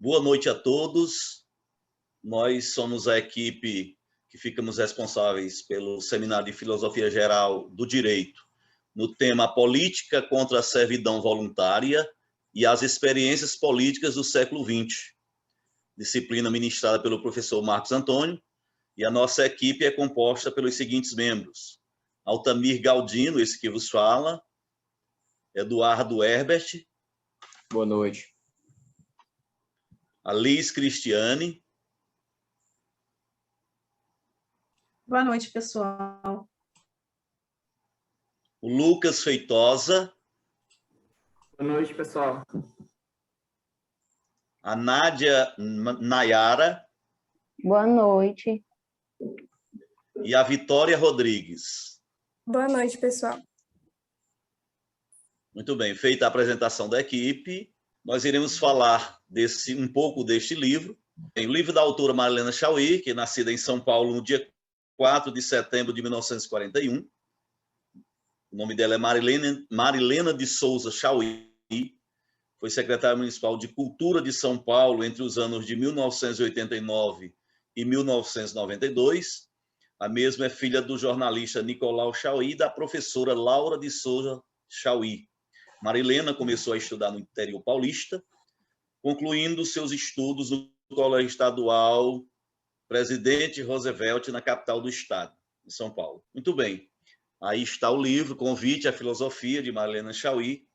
Boa noite a todos. Nós somos a equipe que ficamos responsáveis pelo Seminário de Filosofia Geral do Direito, no tema Política contra a Servidão Voluntária e as Experiências Políticas do Século XX, disciplina ministrada pelo professor Marcos Antônio, e a nossa equipe é composta pelos seguintes membros: Altamir Galdino, esse que vos fala, Eduardo Herbert. Boa noite. A Liz Cristiane. Boa noite, pessoal. O Lucas Feitosa. Boa noite, pessoal. A Nádia Nayara. Boa noite. E a Vitória Rodrigues. Boa noite, pessoal. Muito bem, feita a apresentação da equipe, nós iremos falar um pouco deste livro. O livro da autora Marilena Chauí, que é nascida em São Paulo no dia 4 de setembro de 1941. O nome dela é Marilena de Souza Chauí. Foi secretária municipal de Cultura de São Paulo entre os anos de 1989 e 1992. A mesma é filha do jornalista Nicolau Chauí e da professora Laura de Souza Chauí. Marilena começou a estudar no interior paulista, concluindo seus estudos no Colégio Estadual Presidente Roosevelt, na capital do estado, em São Paulo. Muito bem, aí está o livro, Convite à Filosofia, de Marilena Chauí.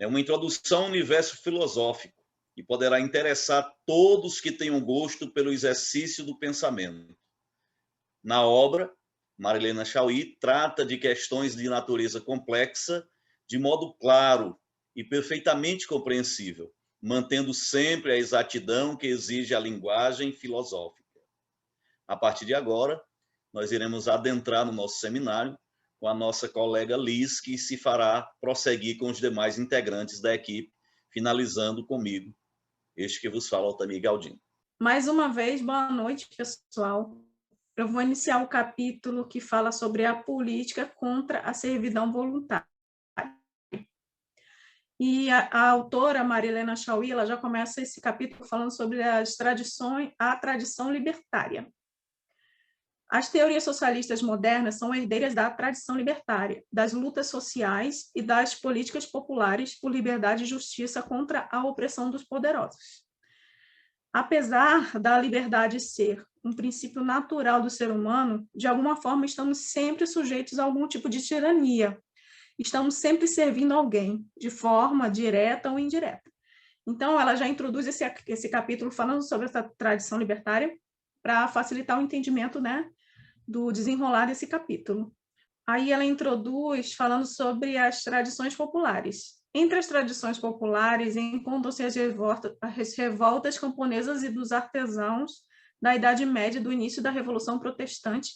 É uma introdução ao universo filosófico e poderá interessar todos que tenham gosto pelo exercício do pensamento. Na obra, Marilena Chauí trata de questões de natureza complexa de modo claro e perfeitamente compreensível, mantendo sempre a exatidão que exige a linguagem filosófica. A partir de agora, nós iremos adentrar no nosso seminário com a nossa colega Liz, que se fará prosseguir com os demais integrantes da equipe, finalizando comigo, este que vos fala, Altamir Galdino. Mais uma vez, boa noite, pessoal. Eu vou iniciar o capítulo que fala sobre a política contra a servidão voluntária. E a autora Marilena Chauí, ela já começa esse capítulo falando sobre a tradição libertária. As teorias socialistas modernas são herdeiras da tradição libertária, das lutas sociais e das políticas populares por liberdade e justiça contra a opressão dos poderosos. Apesar da liberdade ser um princípio natural do ser humano, de alguma forma estamos sempre sujeitos a algum tipo de tirania. Estamos sempre servindo alguém, de forma direta ou indireta. Então, ela já introduz esse capítulo falando sobre essa tradição libertária para facilitar o entendimento, né, do desenrolar desse capítulo. Aí ela introduz falando sobre as tradições populares. Entre as tradições populares encontram-se as revoltas camponesas e dos artesãos da Idade Média, do início da Revolução Protestante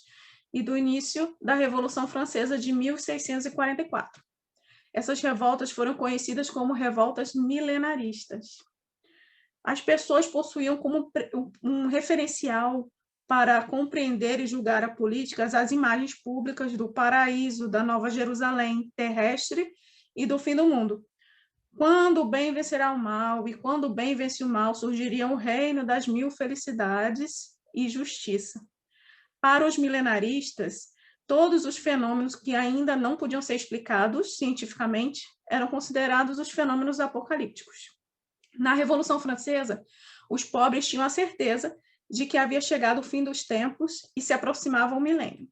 e do início da Revolução Francesa de 1644. Essas revoltas foram conhecidas como revoltas milenaristas. As pessoas possuíam como um referencial para compreender e julgar a política as imagens públicas do paraíso, da Nova Jerusalém terrestre e do fim do mundo. Quando o bem vencerá o mal, e quando o bem vence o mal, surgiria o reino das mil felicidades e justiça. Para os milenaristas, todos os fenômenos que ainda não podiam ser explicados cientificamente eram considerados os fenômenos apocalípticos. Na Revolução Francesa, os pobres tinham a certeza de que havia chegado o fim dos tempos e se aproximava o milênio.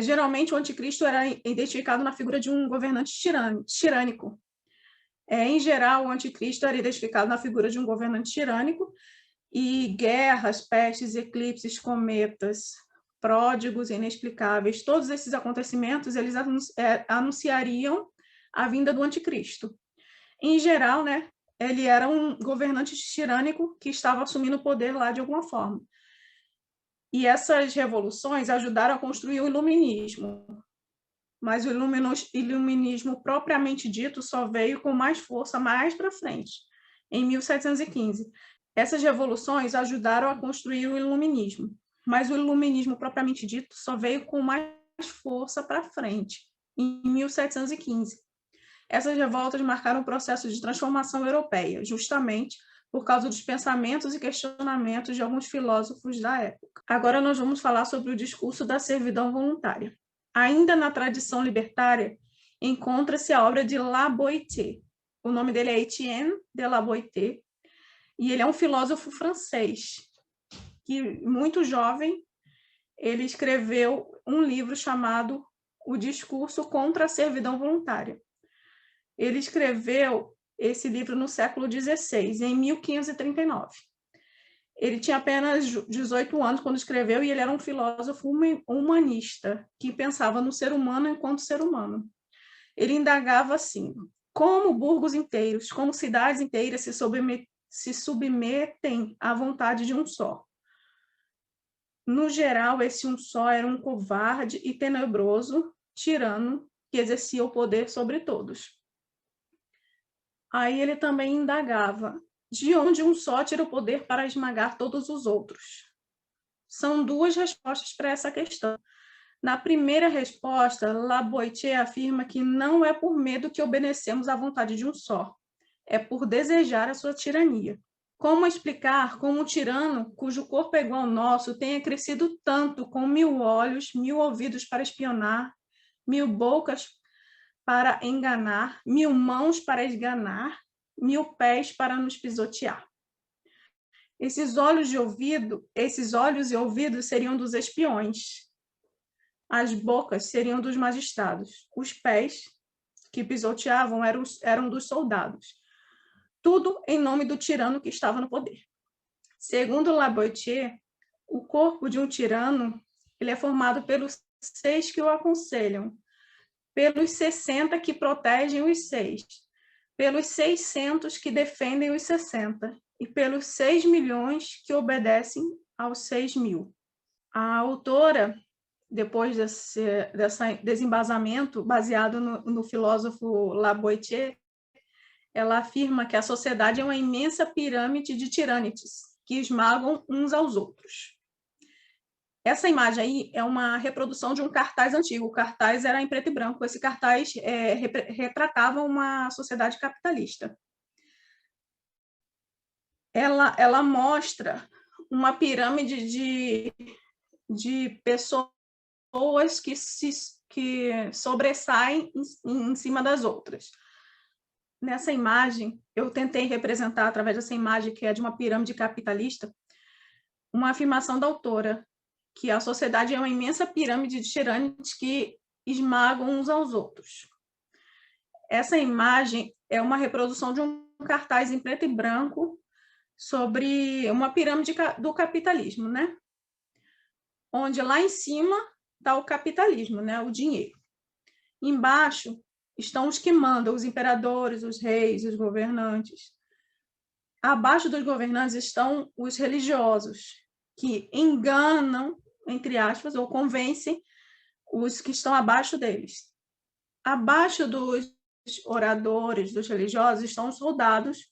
Geralmente, o anticristo era identificado na figura de um governante tirânico. Em geral, o anticristo era identificado na figura de um governante tirânico, e guerras, pestes, eclipses, cometas, pródigos inexplicáveis, todos esses acontecimentos, eles anunciariam a vinda do anticristo. Em geral, né, ele era um governante tirânico que estava assumindo o poder lá de alguma forma. E essas revoluções ajudaram a construir o iluminismo. Mas o iluminismo propriamente dito só veio com mais força mais para frente, em 1715. Essas revoluções ajudaram a construir o iluminismo, mas o iluminismo propriamente dito só veio com mais força para frente, em 1715. Essas revoltas marcaram o processo de transformação europeia, justamente por causa dos pensamentos e questionamentos de alguns filósofos da época. Agora nós vamos falar sobre o discurso da servidão voluntária. Ainda na tradição libertária, encontra-se a obra de La Boétie. O nome dele é Etienne de La Boétie, e ele é um filósofo francês, que, muito jovem, ele escreveu um livro chamado O Discurso contra a Servidão Voluntária. Ele escreveu esse livro no século XVI, em 1539. Ele tinha apenas 18 anos quando escreveu, e ele era um filósofo humanista, que pensava no ser humano enquanto ser humano. Ele indagava assim: como burgos inteiros, como cidades inteiras se submetem à vontade de um só. No geral, esse um só era um covarde e tenebroso tirano que exercia o poder sobre todos. Aí ele também indagava: de onde um só tira o poder para esmagar todos os outros? São duas respostas para essa questão. Na primeira resposta, La Boétie afirma que não é por medo que obedecemos à vontade de um só, é por desejar a sua tirania. Como explicar como um tirano, cujo corpo é igual ao nosso, tenha crescido tanto, com 1000 olhos, 1000 ouvidos para espionar, 1000 bocas para enganar, 1000 mãos para esganar, 1000 pés para nos pisotear? Esses olhos e ouvidos seriam dos espiões. As bocas seriam dos magistrados. Os pés que pisoteavam eram dos soldados. Tudo em nome do tirano que estava no poder. Segundo La Boétie, o corpo de um tirano ele é formado pelos 6 que o aconselham, pelos 60 que protegem os 6, pelos 600 que defendem os 60 e pelos 6 milhões que obedecem aos 6.000. A autora, depois desse desembasamento baseado no filósofo La Boétie, ela afirma que a sociedade é uma imensa pirâmide de tirânides que esmagam uns aos outros. Essa imagem aí é uma reprodução de um cartaz antigo. O cartaz era em preto e branco. Esse cartaz retratava uma sociedade capitalista. Ela mostra uma pirâmide de pessoas que sobressaem em cima das outras. Nessa imagem, eu tentei representar, através dessa imagem, que é de uma pirâmide capitalista, uma afirmação da autora, que a sociedade é uma imensa pirâmide de tirânides que esmagam uns aos outros. Essa imagem é uma reprodução de um cartaz em preto e branco sobre uma pirâmide do capitalismo, né? Onde lá em cima está o capitalismo, né? O dinheiro. Embaixo estão os que mandam, os imperadores, os reis, os governantes. Abaixo dos governantes estão os religiosos, que enganam, entre aspas, ou convencem os que estão abaixo deles. Abaixo dos oradores, dos religiosos, estão os soldados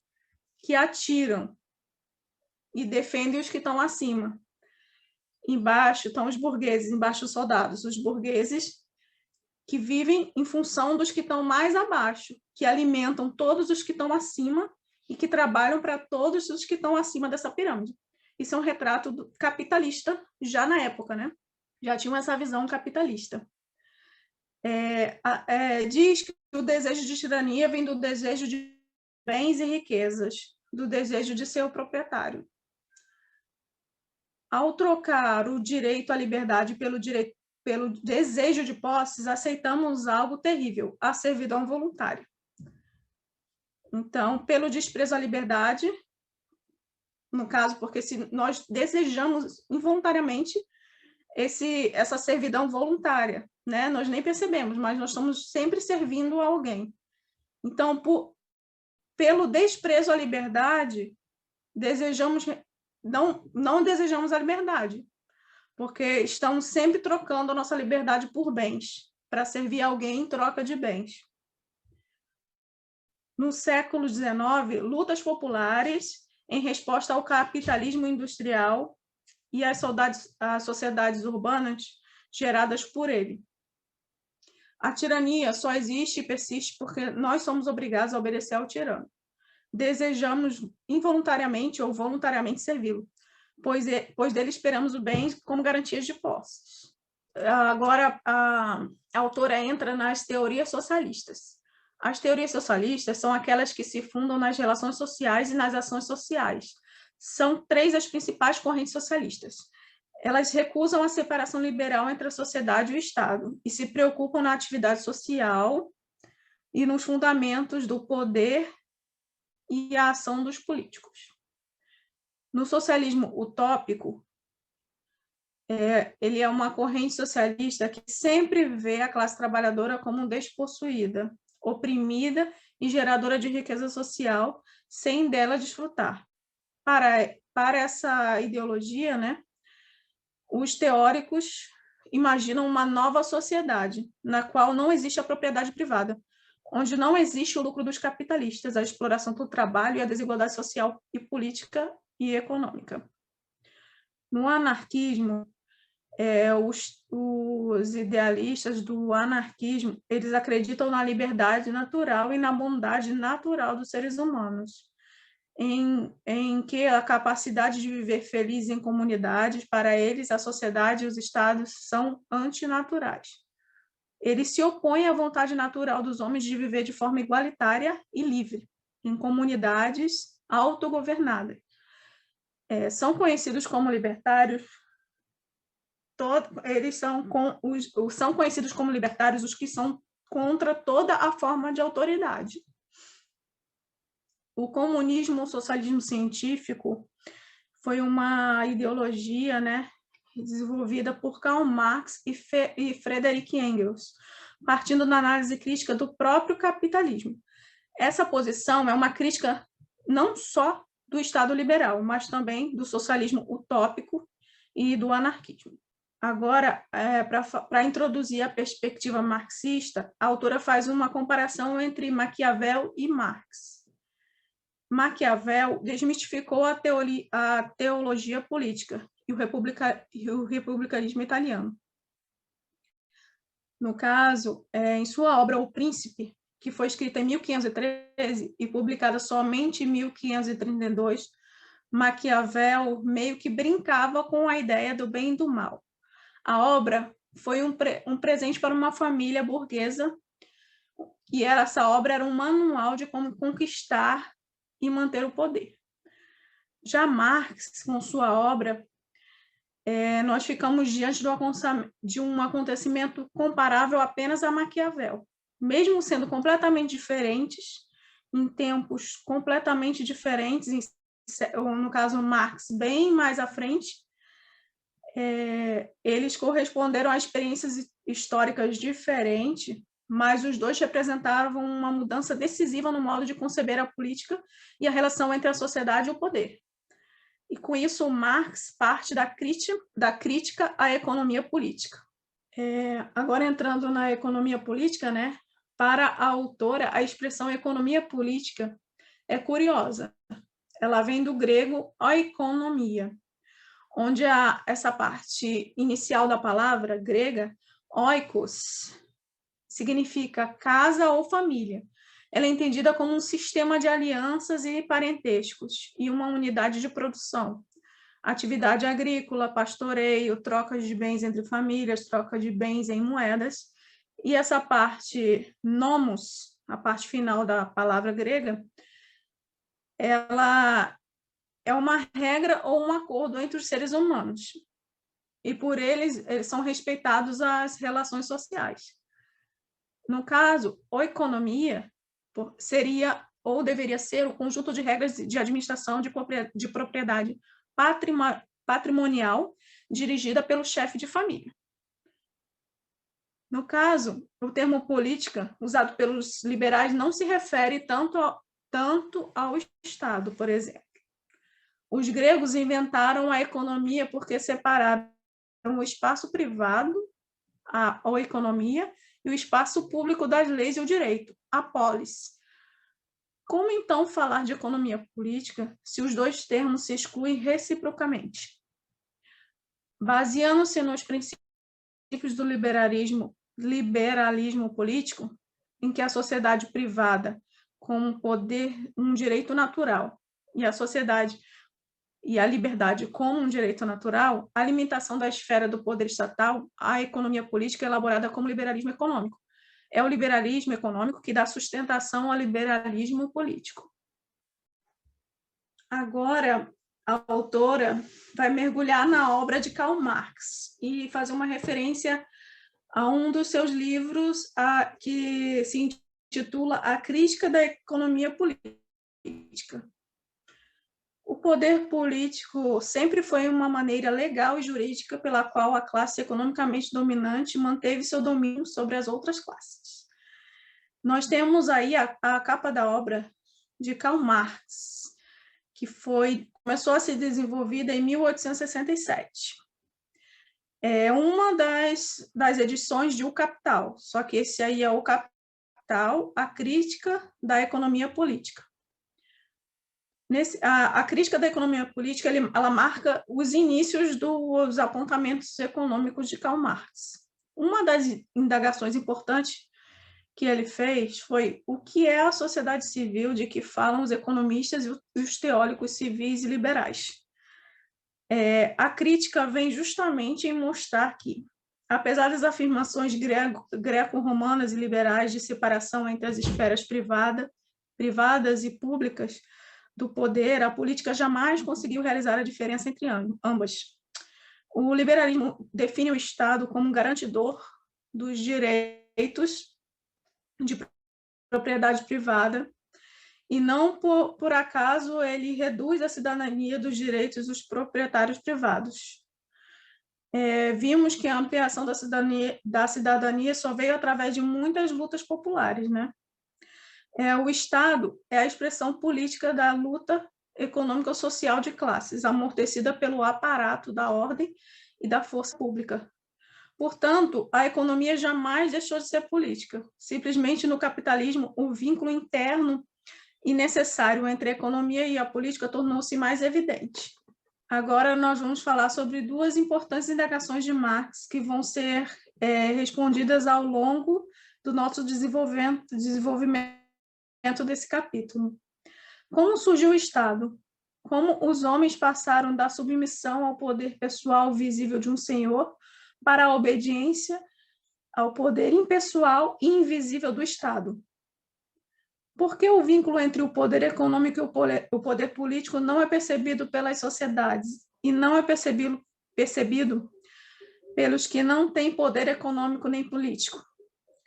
que atiram e defendem os que estão acima. Embaixo estão os burgueses, embaixo os soldados, os burgueses que vivem em função dos que estão mais abaixo, que alimentam todos os que estão acima e que trabalham para todos os que estão acima dessa pirâmide. Isso é um retrato capitalista já na época, né? Já tinham essa visão capitalista. Diz que o desejo de tirania vem do desejo de bens e riquezas, do desejo de ser o proprietário. Ao trocar o direito à liberdade pelo desejo de posses, aceitamos algo terrível, a servidão voluntária. Então, pelo desprezo à liberdade, no caso, porque se nós desejamos involuntariamente essa servidão voluntária, né? Nós nem percebemos, mas nós estamos sempre servindo a alguém. Então, pelo desprezo à liberdade, não desejamos a liberdade, porque estamos sempre trocando a nossa liberdade por bens, para servir alguém em troca de bens. No século XIX, lutas populares em resposta ao capitalismo industrial e às sociedades urbanas geradas por ele. A tirania só existe e persiste porque nós somos obrigados a obedecer ao tirano. desejamos involuntariamente ou voluntariamente servi-lo, pois dele esperamos o bem como garantias de posses. Agora, a autora entra nas teorias socialistas. As teorias socialistas são aquelas que se fundam nas relações sociais e nas ações sociais. São 3 as principais correntes socialistas. Elas recusam a separação liberal entre a sociedade e o Estado e se preocupam na atividade social e nos fundamentos do poder e a ação dos políticos. No socialismo utópico, ele é uma corrente socialista que sempre vê a classe trabalhadora como despossuída, oprimida e geradora de riqueza social, sem dela desfrutar. Para essa ideologia, né, os teóricos imaginam uma nova sociedade, na qual não existe a propriedade privada, onde não existe o lucro dos capitalistas, a exploração do trabalho e a desigualdade social e política e econômica. No anarquismo, os idealistas do anarquismo, eles acreditam na liberdade natural e na bondade natural dos seres humanos, em que a capacidade de viver feliz em comunidades, para eles, a sociedade e os estados são antinaturais. Eles se opõem à vontade natural dos homens de viver de forma igualitária e livre, em comunidades autogovernadas. São conhecidos como libertários. São conhecidos como libertários os que são contra toda a forma de autoridade. O comunismo, o socialismo científico, foi uma ideologia, né, desenvolvida por Karl Marx e Friedrich Engels, partindo da análise crítica do próprio capitalismo. Essa posição é uma crítica não só do Estado liberal, mas também do socialismo utópico e do anarquismo. Agora, para introduzir a perspectiva marxista, a autora faz uma comparação entre Maquiavel e Marx. Maquiavel desmistificou a teologia política e o republicanismo italiano. No caso, em sua obra O Príncipe, que foi escrita em 1513 e publicada somente em 1532, Maquiavel meio que brincava com a ideia do bem e do mal. A obra foi um presente para uma família burguesa, e essa obra era um manual de como conquistar e manter o poder. Já Marx, com sua obra, nós ficamos diante de um acontecimento comparável apenas a Maquiavel. Mesmo sendo completamente diferentes, em tempos completamente diferentes, no caso Marx bem mais à frente, eles corresponderam a experiências históricas diferentes, mas os dois representavam uma mudança decisiva no modo de conceber a política e a relação entre a sociedade e o poder. E com isso, Marx parte da crítica à economia política. Agora, entrando na economia política, né? Para a autora, a expressão economia política é curiosa. Ela vem do grego oikonomia, onde essa parte inicial da palavra grega, oikos, significa casa ou família. Ela é entendida como um sistema de alianças e parentescos e uma unidade de produção. Atividade agrícola, pastoreio, troca de bens entre famílias, troca de bens em moedas. E essa parte nomos, a parte final da palavra grega, ela é uma regra ou um acordo entre os seres humanos. E por eles são respeitados as relações sociais. No caso, oikonomia seria ou deveria ser o conjunto de regras de administração de propriedade patrimonial dirigida pelo chefe de família. No caso, o termo política, usado pelos liberais, não se refere tanto ao Estado, por exemplo. Os gregos inventaram a economia porque separaram o espaço privado, a economia, e o espaço público das leis e o direito, a polis. Como, então, falar de economia política se os dois termos se excluem reciprocamente? Baseando-se nos princípios do liberalismo político, em que a sociedade privada como poder, um direito natural, e a sociedade e a liberdade como um direito natural, a limitação da esfera do poder estatal à economia política é elaborada como liberalismo econômico. É o liberalismo econômico que dá sustentação ao liberalismo político. Agora, a autora vai mergulhar na obra de Karl Marx e fazer uma referência a um dos seus livros que se intitula A Crítica da Economia Política. O poder político sempre foi uma maneira legal e jurídica pela qual a classe economicamente dominante manteve seu domínio sobre as outras classes. Nós temos aí a capa da obra de Karl Marx, que começou a ser desenvolvida em 1867. É uma das edições de O Capital, só que esse aí é O Capital, a crítica da economia política. A crítica da economia política ela marca os inícios dos apontamentos econômicos de Karl Marx. Uma das indagações importantes que ele fez foi o que é a sociedade civil de que falam os economistas e os teóricos civis e liberais. A crítica vem justamente em mostrar que, apesar das afirmações greco-romanas e liberais de separação entre as esferas privadas e públicas do poder, a política jamais conseguiu realizar a diferença entre ambas. O liberalismo define o Estado como garantidor dos direitos de propriedade privada e não por acaso ele reduz a cidadania dos direitos dos proprietários privados. Vimos que a ampliação da cidadania só veio através de muitas lutas populares, né? O Estado é a expressão política da luta econômico-social de classes, amortecida pelo aparato da ordem e da força pública. Portanto, a economia jamais deixou de ser política. Simplesmente no capitalismo, o vínculo interno e necessário entre a economia e a política tornou-se mais evidente. Agora nós vamos falar sobre duas importantes indagações de Marx que vão ser respondidas ao longo do nosso desenvolvimento desse capítulo. Como surgiu o Estado? Como os homens passaram da submissão ao poder pessoal visível de um senhor para a obediência ao poder impessoal e invisível do Estado? Por que o vínculo entre o poder econômico e o poder político não é percebido pelas sociedades e não é percebido pelos que não têm poder econômico nem político?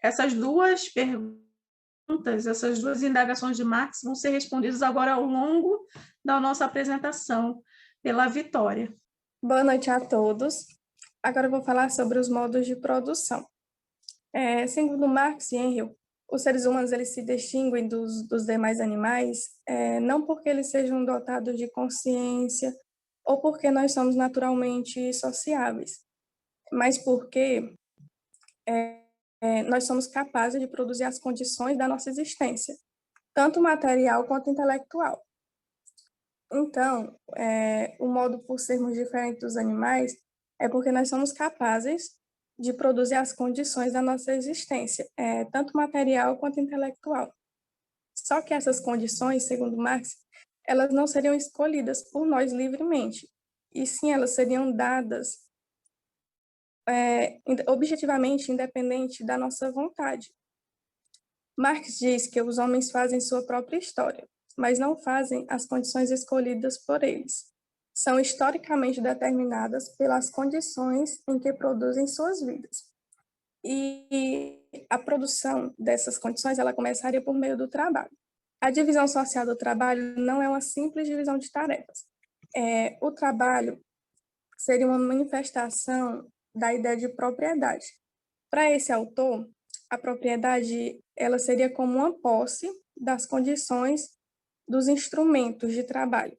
Essas duas perguntas, essas duas indagações de Marx vão ser respondidas agora ao longo da nossa apresentação pela Vitória. Boa noite a todos. Agora eu vou falar sobre os modos de produção. Segundo Marx e Engels, os seres humanos eles se distinguem dos demais animais não porque eles sejam dotados de consciência ou porque nós somos naturalmente sociáveis, mas porque nós somos capazes de produzir as condições da nossa existência, tanto material quanto intelectual. Então, o modo por sermos diferentes dos animais é porque nós somos capazes de produzir as condições da nossa existência, tanto material quanto intelectual. Só que essas condições, segundo Marx, elas não seriam escolhidas por nós livremente, e sim elas seriam dadas objetivamente independente da nossa vontade. Marx diz que os homens fazem sua própria história, mas não fazem as condições escolhidas por eles. São historicamente determinadas pelas condições em que produzem suas vidas. E a produção dessas condições ela começaria por meio do trabalho. A divisão social do trabalho não é uma simples divisão de tarefas. O trabalho seria uma manifestação da ideia de propriedade. Para esse autor, a propriedade ela seria como uma posse das condições dos instrumentos de trabalho.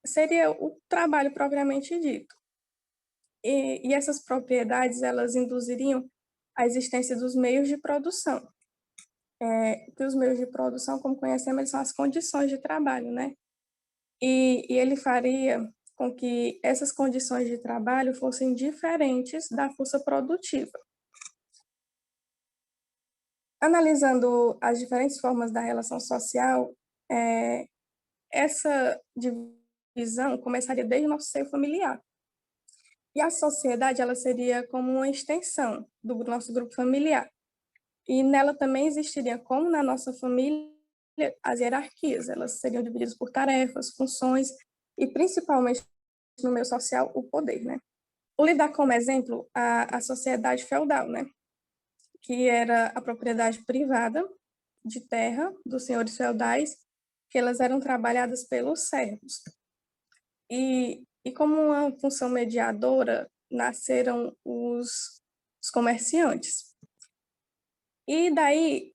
Seria o trabalho propriamente dito. E essas propriedades, elas induziriam a existência dos meios de produção. Que os meios de produção, como conhecemos, eles são as condições de trabalho, né? E ele faria com que essas condições de trabalho fossem diferentes da força produtiva. Analisando as diferentes formas da relação social, essa divisão começaria desde o nosso seio familiar. E a sociedade, ela seria como uma extensão do nosso grupo familiar. E nela também existiria, como na nossa família, as hierarquias. Elas seriam divididas por tarefas, funções e, principalmente, no meio social, o poder, né? Vou lhe dar como exemplo a sociedade feudal, né? Que era a propriedade privada de terra dos senhores feudais, que elas eram trabalhadas pelos servos. E como uma função mediadora, nasceram os comerciantes. E daí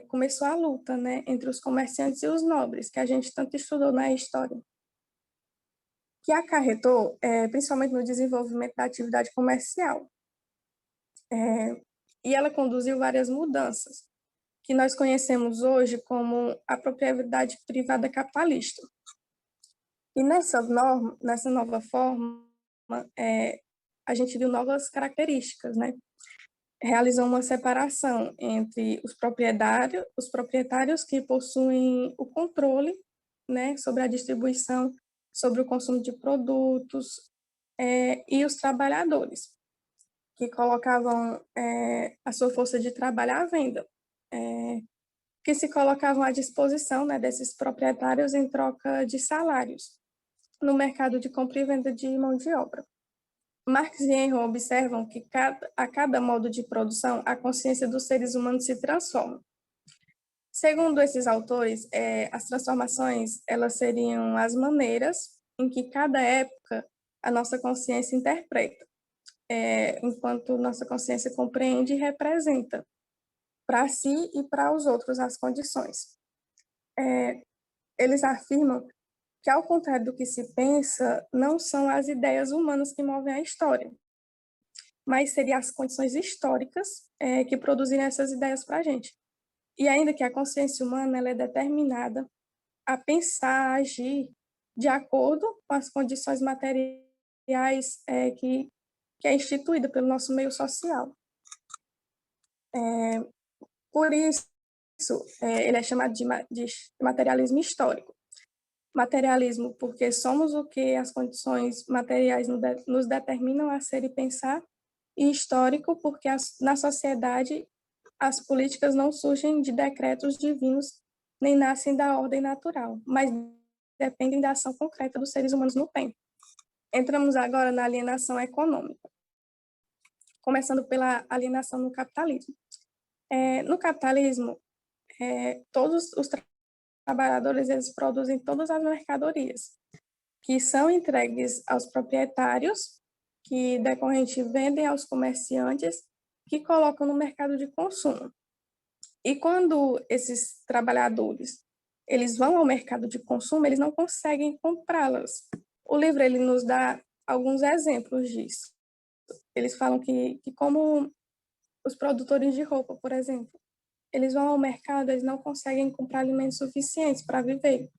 começou a luta, né, entre os comerciantes e os nobres, que a gente tanto estudou na história, que acarretou principalmente no desenvolvimento da atividade comercial. E ela conduziu várias mudanças, que nós conhecemos hoje como a propriedade privada capitalista. E nessa nova forma, a gente viu novas características, né? Realizou uma separação entre os proprietários que possuem o controle, né, sobre a distribuição, sobre o consumo de produtos, e os trabalhadores, que colocavam a sua força de trabalho à venda, que se colocavam à disposição, né, desses proprietários em troca de salários no mercado de compra e venda de mão de obra. Marx e Enron observam que a cada modo de produção, a consciência dos seres humanos se transforma. Segundo esses autores, as transformações elas seriam as maneiras em que cada época a nossa consciência interpreta, enquanto nossa consciência compreende e representa para si e para os outros as condições. Eles afirmam que, ao contrário do que se pensa, não são as ideias humanas que movem a história, mas seriam as condições históricas que produzirem essas ideias para a gente. E ainda que a consciência humana ela é determinada a pensar, a agir de acordo com as condições materiais que é instituída pelo nosso meio social. Por isso, ele é chamado de materialismo histórico. Materialismo porque somos o que as condições materiais nos determinam a ser e pensar, e histórico porque na sociedade as políticas não surgem de decretos divinos nem nascem da ordem natural, mas dependem da ação concreta dos seres humanos no tempo. Entramos agora na alienação econômica, começando pela alienação no capitalismo. No capitalismo, todos os trabalhadores eles produzem todas as mercadorias que são entregues aos proprietários, que decorrente vendem aos comerciantes, que colocam no mercado de consumo. E quando esses trabalhadores eles vão ao mercado de consumo, eles não conseguem comprá-las. O livro ele nos dá alguns exemplos disso. Eles falam que como os produtores de roupa, por exemplo, eles vão ao mercado, eles não conseguem comprar alimentos suficientes para viver.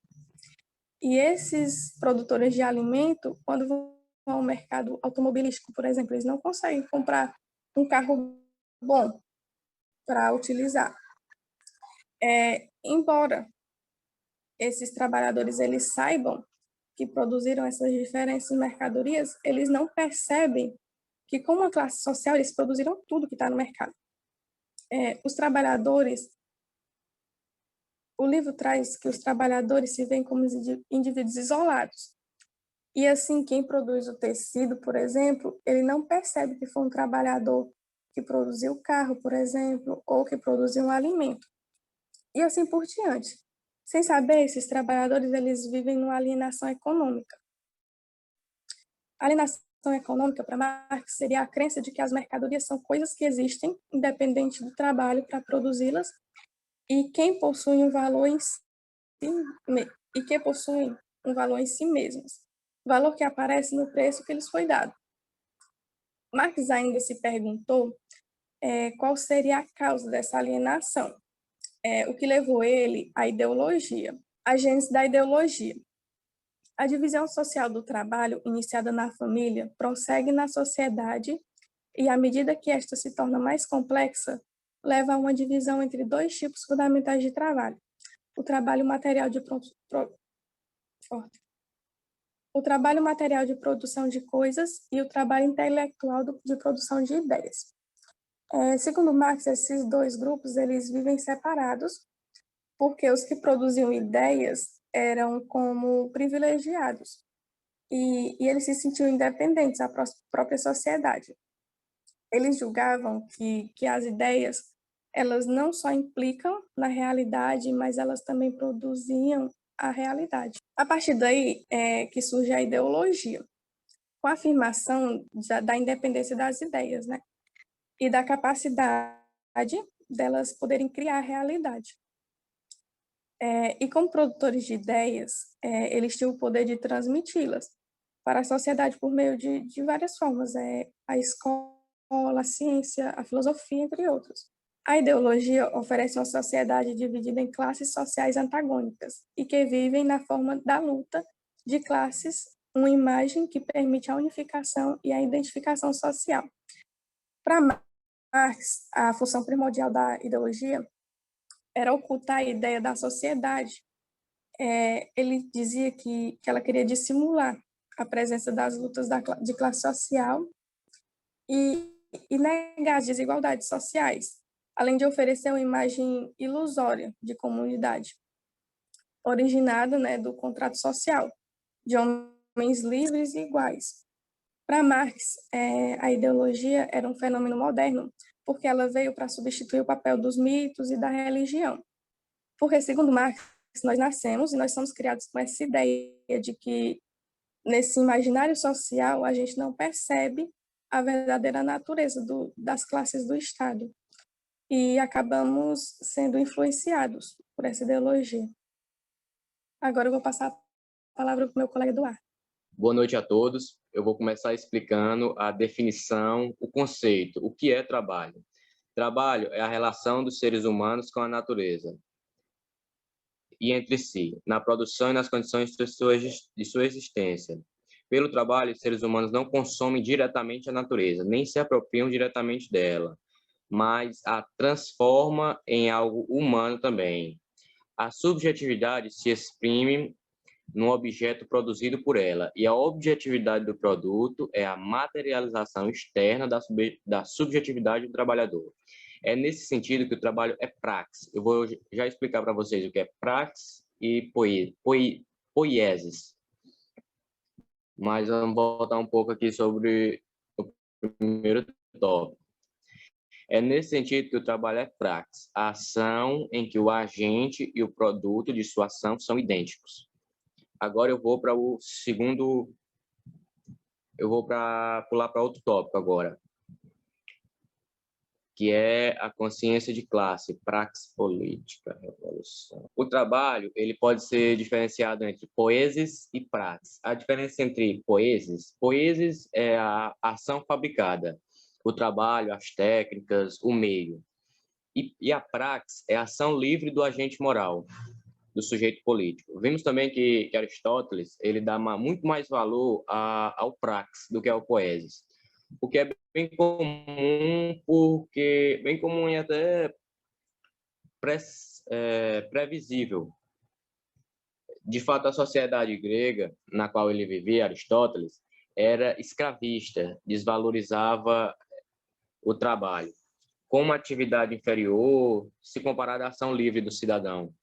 E esses produtores de alimento, quando vão ao mercado automobilístico, por exemplo, eles não conseguem comprar um carro bom para utilizar. Embora esses trabalhadores eles saibam que produziram essas diferentes mercadorias, eles não percebem que, como uma classe social, eles produziram tudo que está no mercado. Os trabalhadores, o livro traz que os trabalhadores se veem como indivíduos isolados. E assim, quem produz o tecido, por exemplo, ele não percebe que foi um trabalhador que produziu o carro, por exemplo, ou que produziu um alimento. E assim por diante. Sem saber, esses trabalhadores eles vivem numa alienação econômica. A alienação econômica, para Marx, seria a crença de que as mercadorias são coisas que existem, independente do trabalho para produzi-las, e quem possui um valor em si mesmos, valor que aparece no preço que lhes foi dado. Marx ainda se perguntou qual seria a causa dessa alienação, o que levou ele à ideologia, a gênese da ideologia. A divisão social do trabalho, iniciada na família, prossegue na sociedade e, à medida que esta se torna mais complexa, leva a uma divisão entre dois tipos fundamentais de trabalho: o trabalho material o trabalho material de produção de coisas e o trabalho intelectual de produção de ideias. Segundo Marx, esses dois grupos eles vivem separados, porque os que produziam ideias eram como privilegiados e eles se sentiam independentes da própria sociedade. Eles julgavam que as ideias elas não só implicam na realidade, mas elas também produziam a realidade. A partir daí é que surge a ideologia, com a afirmação da independência das ideias, né? E da capacidade delas poderem criar a realidade. E como produtores de ideias, eles tinham o poder de transmiti-las para a sociedade por meio de várias formas, a escola, a ciência, a filosofia, entre outros. A ideologia oferece uma sociedade dividida em classes sociais antagônicas e que vivem na forma da luta de classes, uma imagem que permite a unificação e a identificação social. Para Marx, a função primordial da ideologia era ocultar a ideia da sociedade. Ele dizia que ela queria dissimular a presença das lutas de classe social e negar as desigualdades sociais, além de oferecer uma imagem ilusória de comunidade, originada, né, do contrato social, de homens livres e iguais. Para Marx, a ideologia era um fenômeno moderno, porque ela veio para substituir o papel dos mitos e da religião. Porque, segundo Marx, nós nascemos e nós somos criados com essa ideia de que, nesse imaginário social, a gente não percebe a verdadeira natureza das classes do Estado. E acabamos sendo influenciados por essa ideologia. Agora eu vou passar a palavra para o meu colega Eduardo. Boa noite a todos. Eu vou começar explicando a definição, o conceito, o que é trabalho. Trabalho é a relação dos seres humanos com a natureza e entre si, na produção e nas condições de sua existência. Pelo trabalho, os seres humanos não consomem diretamente a natureza, nem se apropriam diretamente dela, mas a transforma em algo humano também. A subjetividade se exprime no objeto produzido por ela, e a objetividade do produto é a materialização externa da subjetividade do trabalhador. É nesse sentido que o trabalho é praxis. Eu vou já explicar para vocês o que é praxis e poiesis. Mas vamos voltar um pouco aqui sobre o primeiro tópico. É nesse sentido que o trabalho é praxis, a ação em que o agente e o produto de sua ação são idênticos. Agora eu vou para o segundo, pular para outro tópico agora, que é a consciência de classe, praxis política, revolução. O trabalho ele pode ser diferenciado entre poiesis e praxis. A diferença entre poiesis é a ação fabricada, o trabalho, as técnicas, o meio. E a praxis é a ação livre do agente moral, do sujeito político. Vimos também que Aristóteles ele dá muito mais valor ao praxis do que ao poiesis, o que é bem comum e até previsível. De fato, a sociedade grega na qual ele vivia, Aristóteles, era escravista, desvalorizava o trabalho como atividade inferior se comparada à ação livre do cidadão.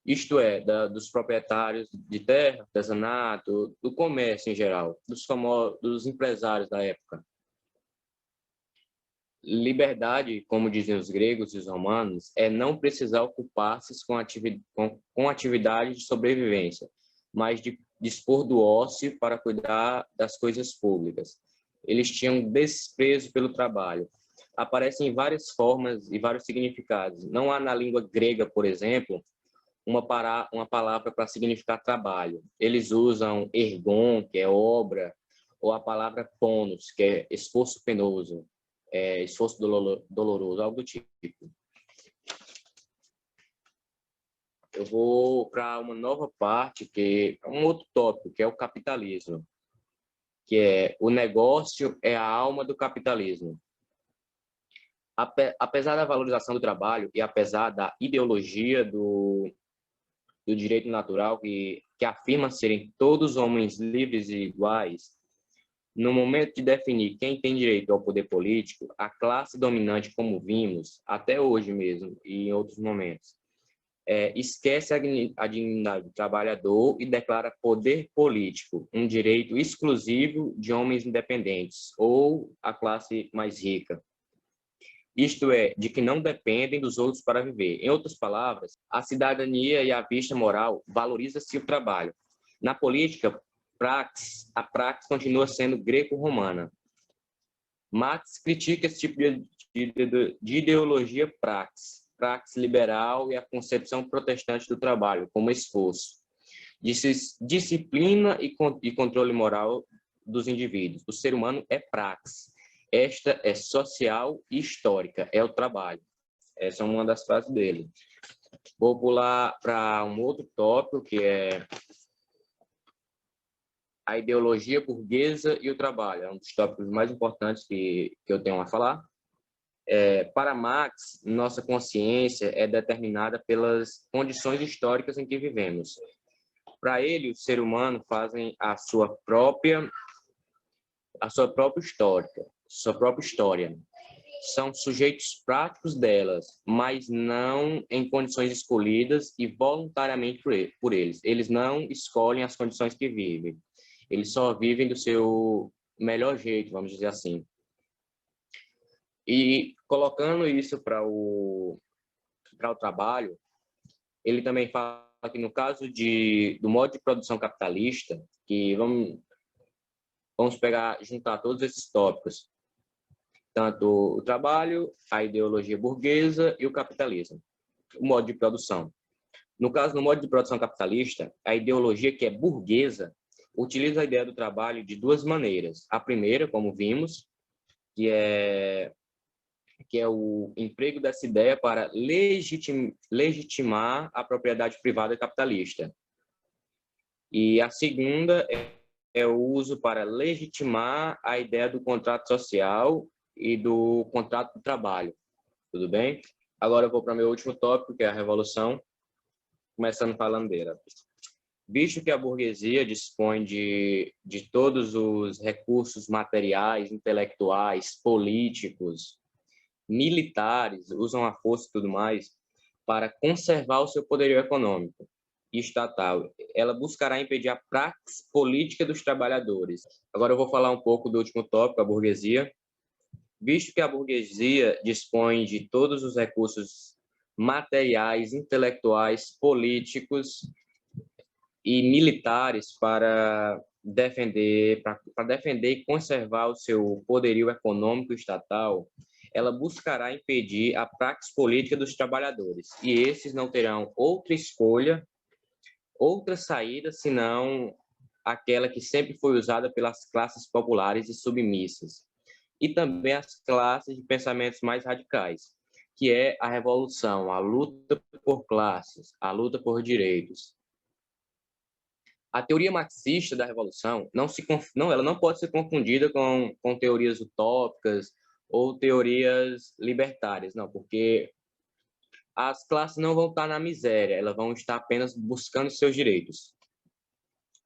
Isto é, dos proprietários de terra, artesanato, do comércio em geral, dos empresários da época. Liberdade, como diziam os gregos e os romanos, é não precisar ocupar-se com atividade de sobrevivência, mas de dispor do ócio para cuidar das coisas públicas. Eles tinham desprezo pelo trabalho. Aparecem em várias formas e vários significados. Não há na língua grega, por exemplo, uma palavra para significar trabalho. Eles usam ergon, que é obra, ou a palavra ponos, que é esforço penoso, esforço doloroso, algo do tipo. Eu vou para uma nova parte, que é um outro tópico, que é o capitalismo, que é o negócio é a alma do capitalismo. Apesar da valorização do trabalho e apesar da ideologia do direito natural que afirma serem todos homens livres e iguais, no momento de definir quem tem direito ao poder político, a classe dominante, como vimos, até hoje mesmo e em outros momentos, esquece a dignidade do trabalhador e declara poder político um direito exclusivo de homens independentes ou a classe mais rica. Isto é, de que não dependem dos outros para viver. Em outras palavras, a cidadania e a vista moral valoriza-se o trabalho. Na política, a praxis continua sendo greco-romana. Marx critica esse tipo de ideologia praxis liberal e a concepção protestante do trabalho como esforço, disciplina e controle moral dos indivíduos. O ser humano é praxis. Esta é social e histórica, é o trabalho. Essa é uma das frases dele. Vou pular para um outro tópico, que é a ideologia burguesa e o trabalho. É um dos tópicos mais importantes que eu tenho a falar. Para Marx, nossa consciência é determinada pelas condições históricas em que vivemos. Para ele, o ser humano fazem a sua própria história. São sujeitos práticos delas, mas não em condições escolhidas e voluntariamente por eles. Eles não escolhem as condições que vivem. Eles só vivem do seu melhor jeito, vamos dizer assim. E colocando isso para o trabalho, ele também fala que no caso do modo de produção capitalista, que vamos juntar todos esses tópicos, tanto o trabalho, a ideologia burguesa e o capitalismo, o modo de produção. No caso, no modo de produção capitalista, a ideologia que é burguesa utiliza a ideia do trabalho de duas maneiras. A primeira, como vimos, que é o emprego dessa ideia para legitimar a propriedade privada capitalista. E a segunda é o uso para legitimar a ideia do contrato social e do contrato de trabalho. Tudo bem? Agora eu vou para o meu último tópico, que é a revolução, começando falando dela. Visto que a burguesia dispõe de todos os recursos materiais, intelectuais, políticos, militares, usam a força e tudo mais, para conservar o seu poderio econômico e estatal, ela buscará impedir a praxis política dos trabalhadores. Agora eu vou falar um pouco do último tópico, a burguesia. Visto que a burguesia dispõe de todos os recursos materiais, intelectuais, políticos e militares para defender e conservar o seu poderio econômico estatal, ela buscará impedir a praxis política dos trabalhadores, e esses não terão outra escolha, outra saída, senão aquela que sempre foi usada pelas classes populares e submissas, e também as classes de pensamentos mais radicais, que é a revolução, a luta por classes, a luta por direitos. A teoria marxista da revolução ela não pode ser confundida com teorias utópicas ou teorias libertárias, não, porque as classes não vão estar na miséria, elas vão estar apenas buscando seus direitos.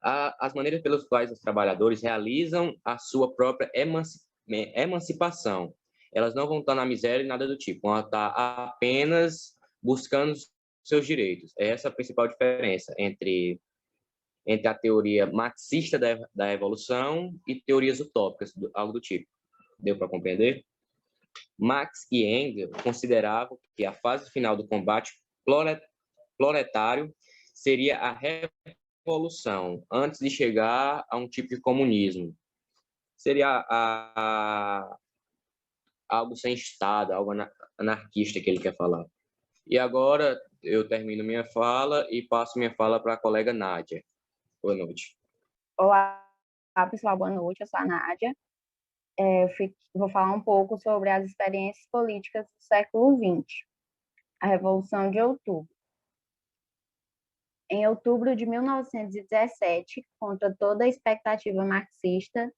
As maneiras pelas quais os trabalhadores realizam a sua própria emancipação, elas não vão estar na miséria e nada do tipo, vão estar apenas buscando seus direitos. Essa é a principal diferença entre a teoria marxista da revolução e teorias utópicas, algo do tipo. Deu para compreender? Marx e Engels consideravam que a fase final do combate proletário seria a revolução, antes de chegar a um tipo de comunismo. Seria algo sem Estado, algo anarquista que ele quer falar. E agora eu termino minha fala e passo minha fala para a colega Nádia. Boa noite. Olá, pessoal, boa noite. Eu sou a Nádia. Vou falar um pouco sobre as experiências políticas do século XX, a Revolução de Outubro. Em outubro de 1917, contra toda a expectativa marxista,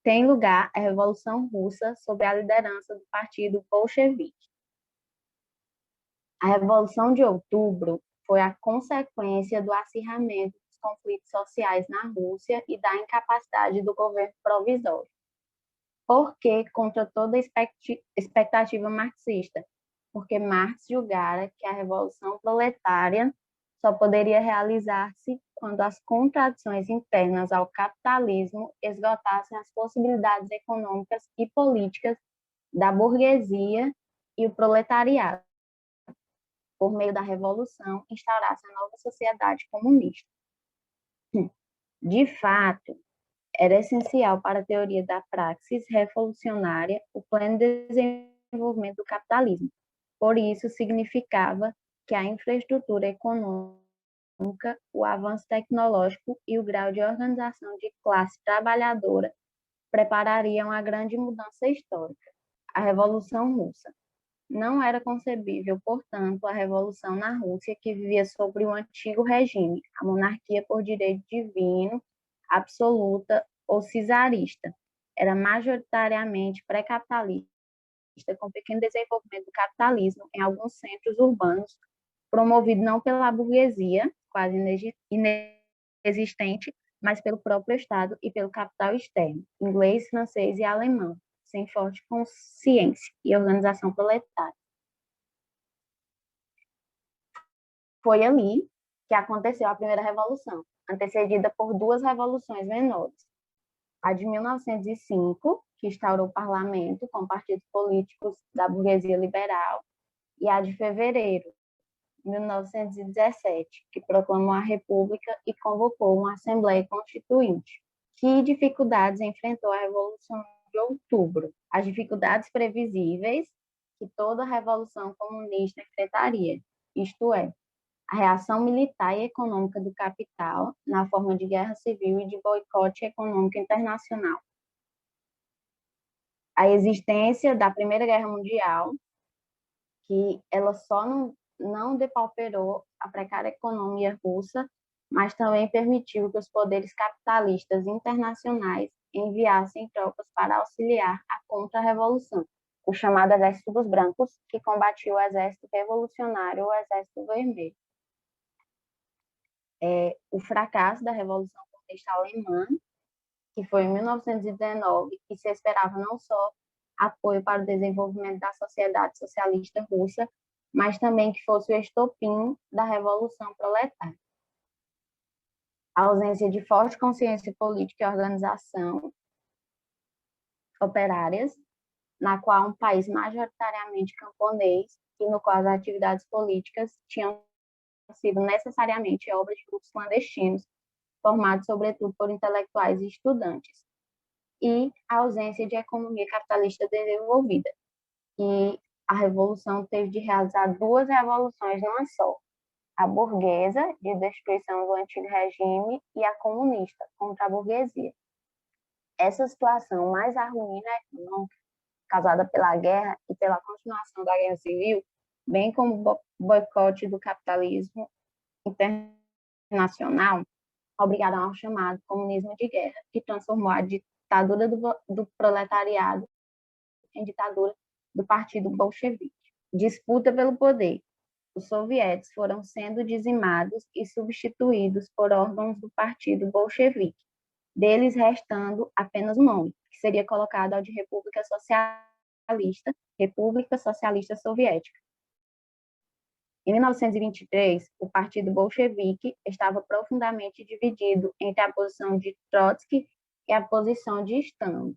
tem lugar a Revolução Russa sob a liderança do Partido Bolchevique. A Revolução de Outubro foi a consequência do acirramento dos conflitos sociais na Rússia e da incapacidade do governo provisório. Por que contra toda expectativa marxista? Porque Marx julgara que a Revolução Proletária só poderia realizar-se quando as contradições internas ao capitalismo esgotassem as possibilidades econômicas e políticas da burguesia e o proletariado, por meio da revolução, instaurasse a nova sociedade comunista. De fato, era essencial para a teoria da praxis revolucionária o pleno desenvolvimento do capitalismo. Por isso, significava que a infraestrutura econômica, o avanço tecnológico e o grau de organização de classe trabalhadora preparariam a grande mudança histórica, a Revolução Russa. Não era concebível, portanto, a revolução na Rússia, que vivia sobre o antigo regime, a monarquia por direito divino, absoluta ou czarista. Era majoritariamente pré-capitalista, com pequeno desenvolvimento do capitalismo em alguns centros urbanos, promovido não pela burguesia, quase inexistente, mas pelo próprio Estado e pelo capital externo, inglês, francês e alemão, sem forte consciência e organização proletária. Foi ali que aconteceu a primeira revolução, antecedida por duas revoluções menores. A de 1905, que instaurou o parlamento com partidos políticos da burguesia liberal, e a de fevereiro de 1917, que proclamou a República e convocou uma Assembleia Constituinte. Que dificuldades enfrentou a Revolução de Outubro? As dificuldades previsíveis que toda revolução comunista enfrentaria, isto é, a reação militar e econômica do capital na forma de guerra civil e de boicote econômico internacional. A existência da Primeira Guerra Mundial, que ela só não depauperou a precária economia russa, mas também permitiu que os poderes capitalistas internacionais enviassem tropas para auxiliar a contra-revolução, o chamado Exército dos Brancos, que combatia o Exército Revolucionário ou o Exército Vermelho. O fracasso da Revolução Comunista Alemã, que foi em 1919, e se esperava não só apoio para o desenvolvimento da sociedade socialista russa, mas também que fosse o estopim da Revolução Proletária. A ausência de forte consciência política e organização operárias, na qual um país majoritariamente camponês e no qual as atividades políticas tinham sido necessariamente obra de grupos clandestinos, formados sobretudo por intelectuais e estudantes, e a ausência de economia capitalista desenvolvida. E a Revolução teve de realizar duas revoluções numa só, a burguesa, de destruição do antigo regime, e a comunista, contra a burguesia. Essa situação mais a ruína econômica, causada pela guerra e pela continuação da guerra civil, bem como o boicote do capitalismo internacional, obrigaram ao chamado comunismo de guerra, que transformou a ditadura do proletariado em ditadura do Partido Bolchevique. Disputa pelo poder. Os soviéticos foram sendo dizimados e substituídos por órgãos do Partido Bolchevique, deles restando apenas o nome, que seria colocado ao de República Socialista Soviética. Em 1923, o Partido Bolchevique estava profundamente dividido entre a posição de Trotsky e a posição de Stalin.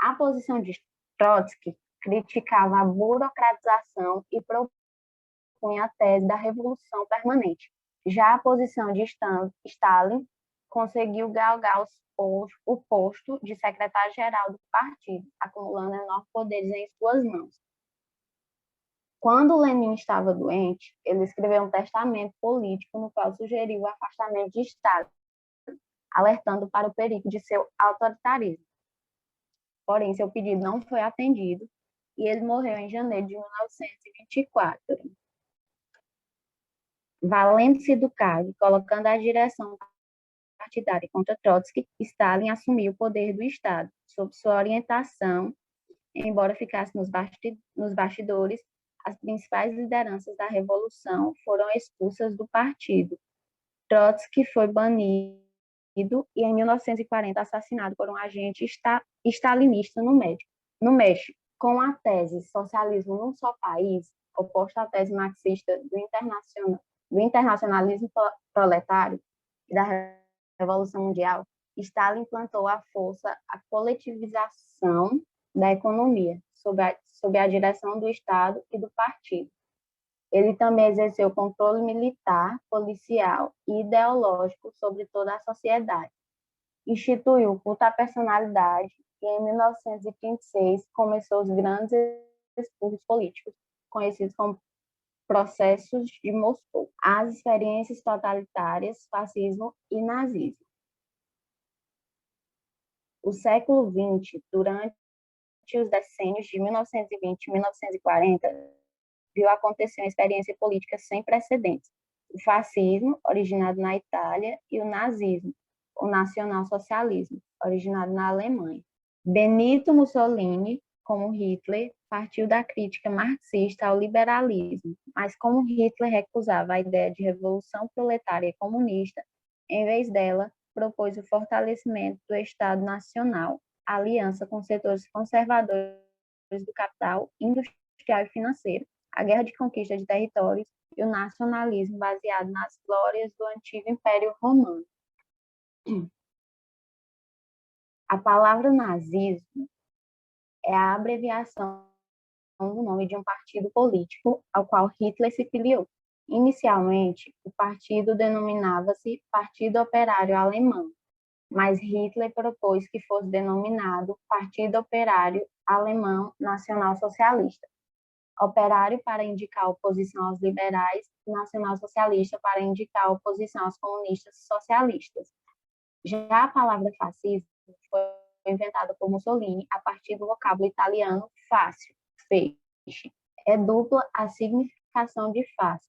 A posição de Trotsky criticava a burocratização e propunha a tese da revolução permanente. Já a posição de Stalin conseguiu galgar o posto de secretário-geral do partido, acumulando enormes poderes em suas mãos. Quando Lenin estava doente, ele escreveu um testamento político no qual sugeriu o afastamento de Stalin, alertando para o perigo de seu autoritarismo. Porém, seu pedido não foi atendido e ele morreu em janeiro de 1924. Valendo-se do cargo e colocando a direção partidária contra Trotsky, Stalin assumiu o poder do Estado, sob sua orientação, embora ficasse nos bastidores, as principais lideranças da Revolução foram expulsas do partido. Trotsky foi banido e, em 1940, assassinado por um agente stalinista no México. Com a tese Socialismo num só país, oposta à tese marxista do internacionalismo proletário e da Revolução Mundial, Stalin implantou à força a coletivização da economia, sob a direção do Estado e do partido. Ele também exerceu controle militar, policial e ideológico sobre toda a sociedade. Instituiu o culto à personalidade e, em 1936, começou os grandes expurgos políticos, conhecidos como processos de Moscou, as experiências totalitárias, fascismo e nazismo. O século XX, durante os decênios de 1920 e 1940, viu acontecer uma experiência política sem precedentes. O fascismo, originado na Itália, e o nazismo, o nacionalsocialismo, originado na Alemanha. Benito Mussolini, como Hitler, partiu da crítica marxista ao liberalismo, mas como Hitler recusava a ideia de revolução proletária e comunista, em vez dela, propôs o fortalecimento do Estado Nacional, a aliança com setores conservadores do capital, industrial e financeiro, a guerra de conquista de territórios e o nacionalismo baseado nas glórias do antigo Império Romano. A palavra nazismo é a abreviação do nome de um partido político ao qual Hitler se filiou. Inicialmente, o partido denominava-se Partido Operário Alemão, mas Hitler propôs que fosse denominado Partido Operário Alemão Nacional Socialista. Operário para indicar oposição aos liberais, nacional-socialista para indicar oposição aos comunistas socialistas. Já a palavra fascismo foi inventada por Mussolini a partir do vocábulo italiano fácil, feixe. É dupla a significação de face.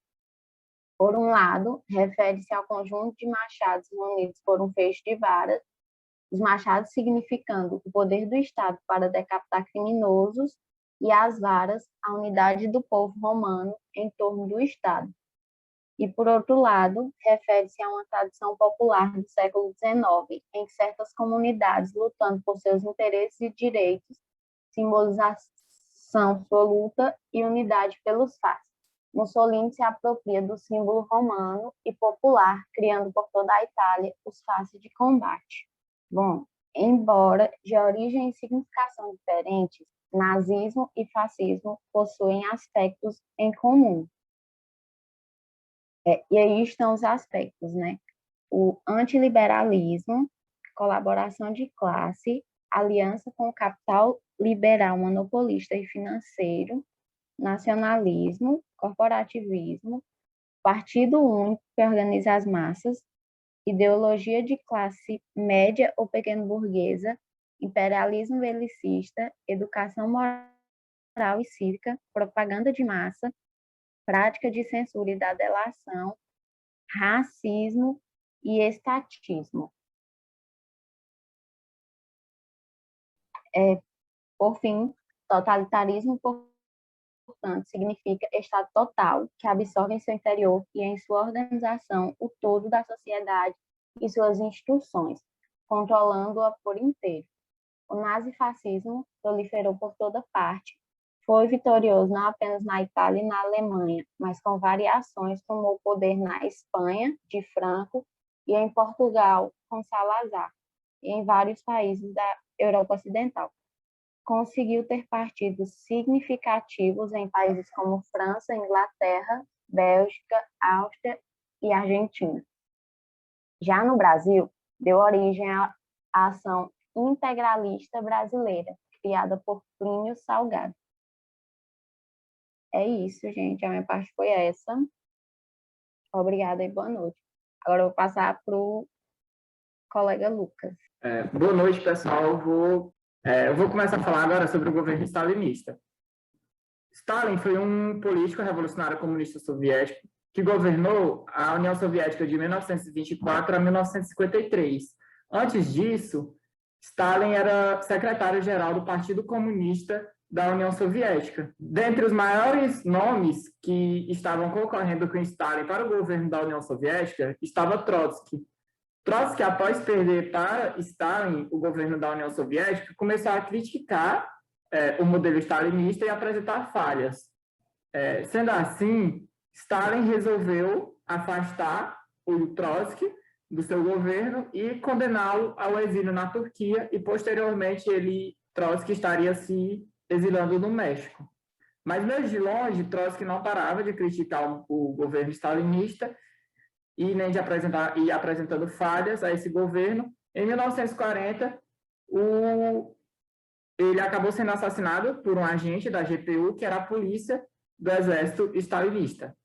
Por um lado, refere-se ao conjunto de machados unidos por um feixe de varas, os machados significando o poder do Estado para decapitar criminosos e as varas, a unidade do povo romano em torno do Estado. E, por outro lado, refere-se a uma tradição popular do século XIX, em que certas comunidades, lutando por seus interesses e direitos, simbolização sua luta e unidade pelos fatos. Mussolini se apropria do símbolo romano e popular, criando por toda a Itália os faces de combate. Bom, embora de origem e significação diferentes, nazismo e fascismo possuem aspectos em comum. E aí estão os aspectos, né? O antiliberalismo, colaboração de classe, aliança com o capital liberal monopolista e financeiro, nacionalismo, corporativismo, partido único que organiza as massas, ideologia de classe média ou pequeno-burguesa, imperialismo belicista, educação moral e cívica, propaganda de massa, prática de censura e da delação, racismo e estatismo. Por fim, totalitarismo, portanto, significa Estado total, que absorve em seu interior e em sua organização o todo da sociedade e suas instituições, controlando-a por inteiro. O nazifascismo proliferou por toda parte, foi vitorioso não apenas na Itália e na Alemanha, mas com variações tomou o poder na Espanha, de Franco, e em Portugal, com Salazar, e em vários países da Europa Ocidental. Conseguiu ter partidos significativos em países como França, Inglaterra, Bélgica, Áustria e Argentina. Já no Brasil, deu origem à ação integralista brasileira, criada por Plínio Salgado. É isso, gente. A minha parte foi essa. Obrigada e boa noite. Agora eu vou passar para o colega Lucas. Boa noite, pessoal. Eu vou começar a falar agora sobre o governo stalinista. Stalin foi um político revolucionário comunista soviético que governou a União Soviética de 1924 a 1953. Antes disso, Stalin era secretário-geral do Partido Comunista da União Soviética. Dentre os maiores nomes que estavam concorrendo com Stalin para o governo da União Soviética estava Trotsky. Trotsky, após perder para Stalin o governo da União Soviética, começou a criticar o modelo stalinista e apresentar falhas. Sendo assim, Stalin resolveu afastar o Trotsky do seu governo e condená-lo ao exílio na Turquia, e posteriormente Trotsky estaria se exilando no México. Mas mesmo de longe, Trotsky não parava de criticar o governo stalinista e nem de apresentando falhas a esse governo. Em 1940, ele acabou sendo assassinado por um agente da GPU, que era a polícia do exército stalinista.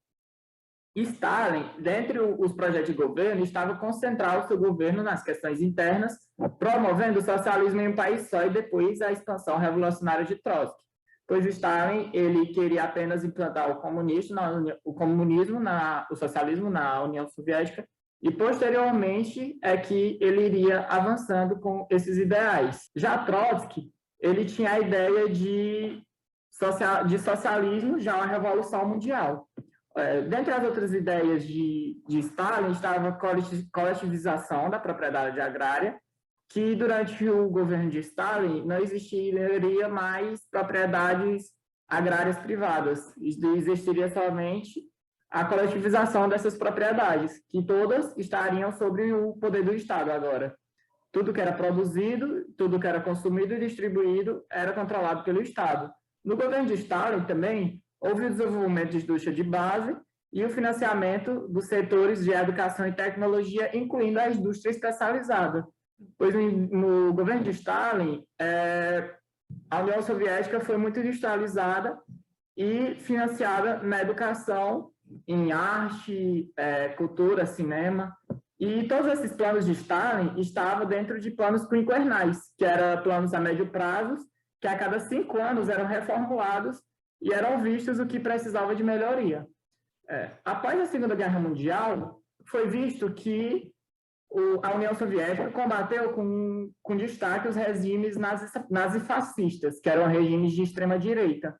Stalin, dentre os projetos de governo, estava concentrado o seu governo nas questões internas, promovendo o socialismo em um país só e depois a expansão revolucionária de Trotsky. Pois Stalin ele queria apenas implantar o socialismo na União Soviética, e posteriormente é que ele iria avançando com esses ideais. Já Trotsky, ele tinha a ideia de socialismo, já uma revolução mundial. Dentre as outras ideias de Stalin estava a coletivização da propriedade agrária, que durante o governo de Stalin não existiria mais propriedades agrárias privadas, existiria somente a coletivização dessas propriedades, que todas estariam sob o poder do Estado agora. Tudo que era produzido, tudo que era consumido e distribuído era controlado pelo Estado. No governo de Stalin também houve o desenvolvimento de indústria de base e o financiamento dos setores de educação e tecnologia, incluindo a indústria especializada. Pois no governo de Stalin, a União Soviética foi muito industrializada e financiada na educação, em arte, cultura, cinema. E todos esses planos de Stalin estavam dentro de planos quinquennais, que eram planos a médio prazo, que a cada 5 anos eram reformulados e eram vistos o que precisava de melhoria. Após a Segunda Guerra Mundial, foi visto que a União Soviética combateu com destaque os regimes nazifascistas, que eram regimes de extrema-direita.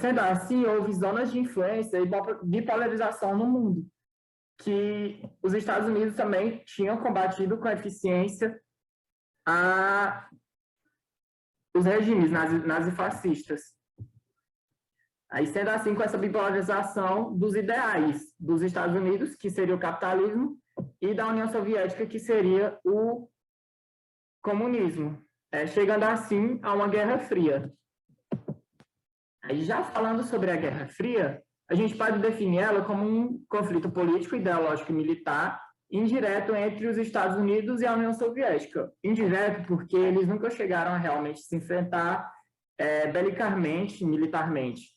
Sendo assim, houve zonas de influência e bipolarização no mundo, que os Estados Unidos também tinham combatido com eficiência os regimes nazifascistas. Aí, sendo assim, com essa bipolarização dos ideais dos Estados Unidos, que seria o capitalismo, e da União Soviética, que seria o comunismo, chegando assim a uma Guerra Fria. Aí, já falando sobre a Guerra Fria, a gente pode definir ela como um conflito político, ideológico e militar indireto entre os Estados Unidos e a União Soviética. Indireto porque eles nunca chegaram a realmente se enfrentar belicamente, militarmente.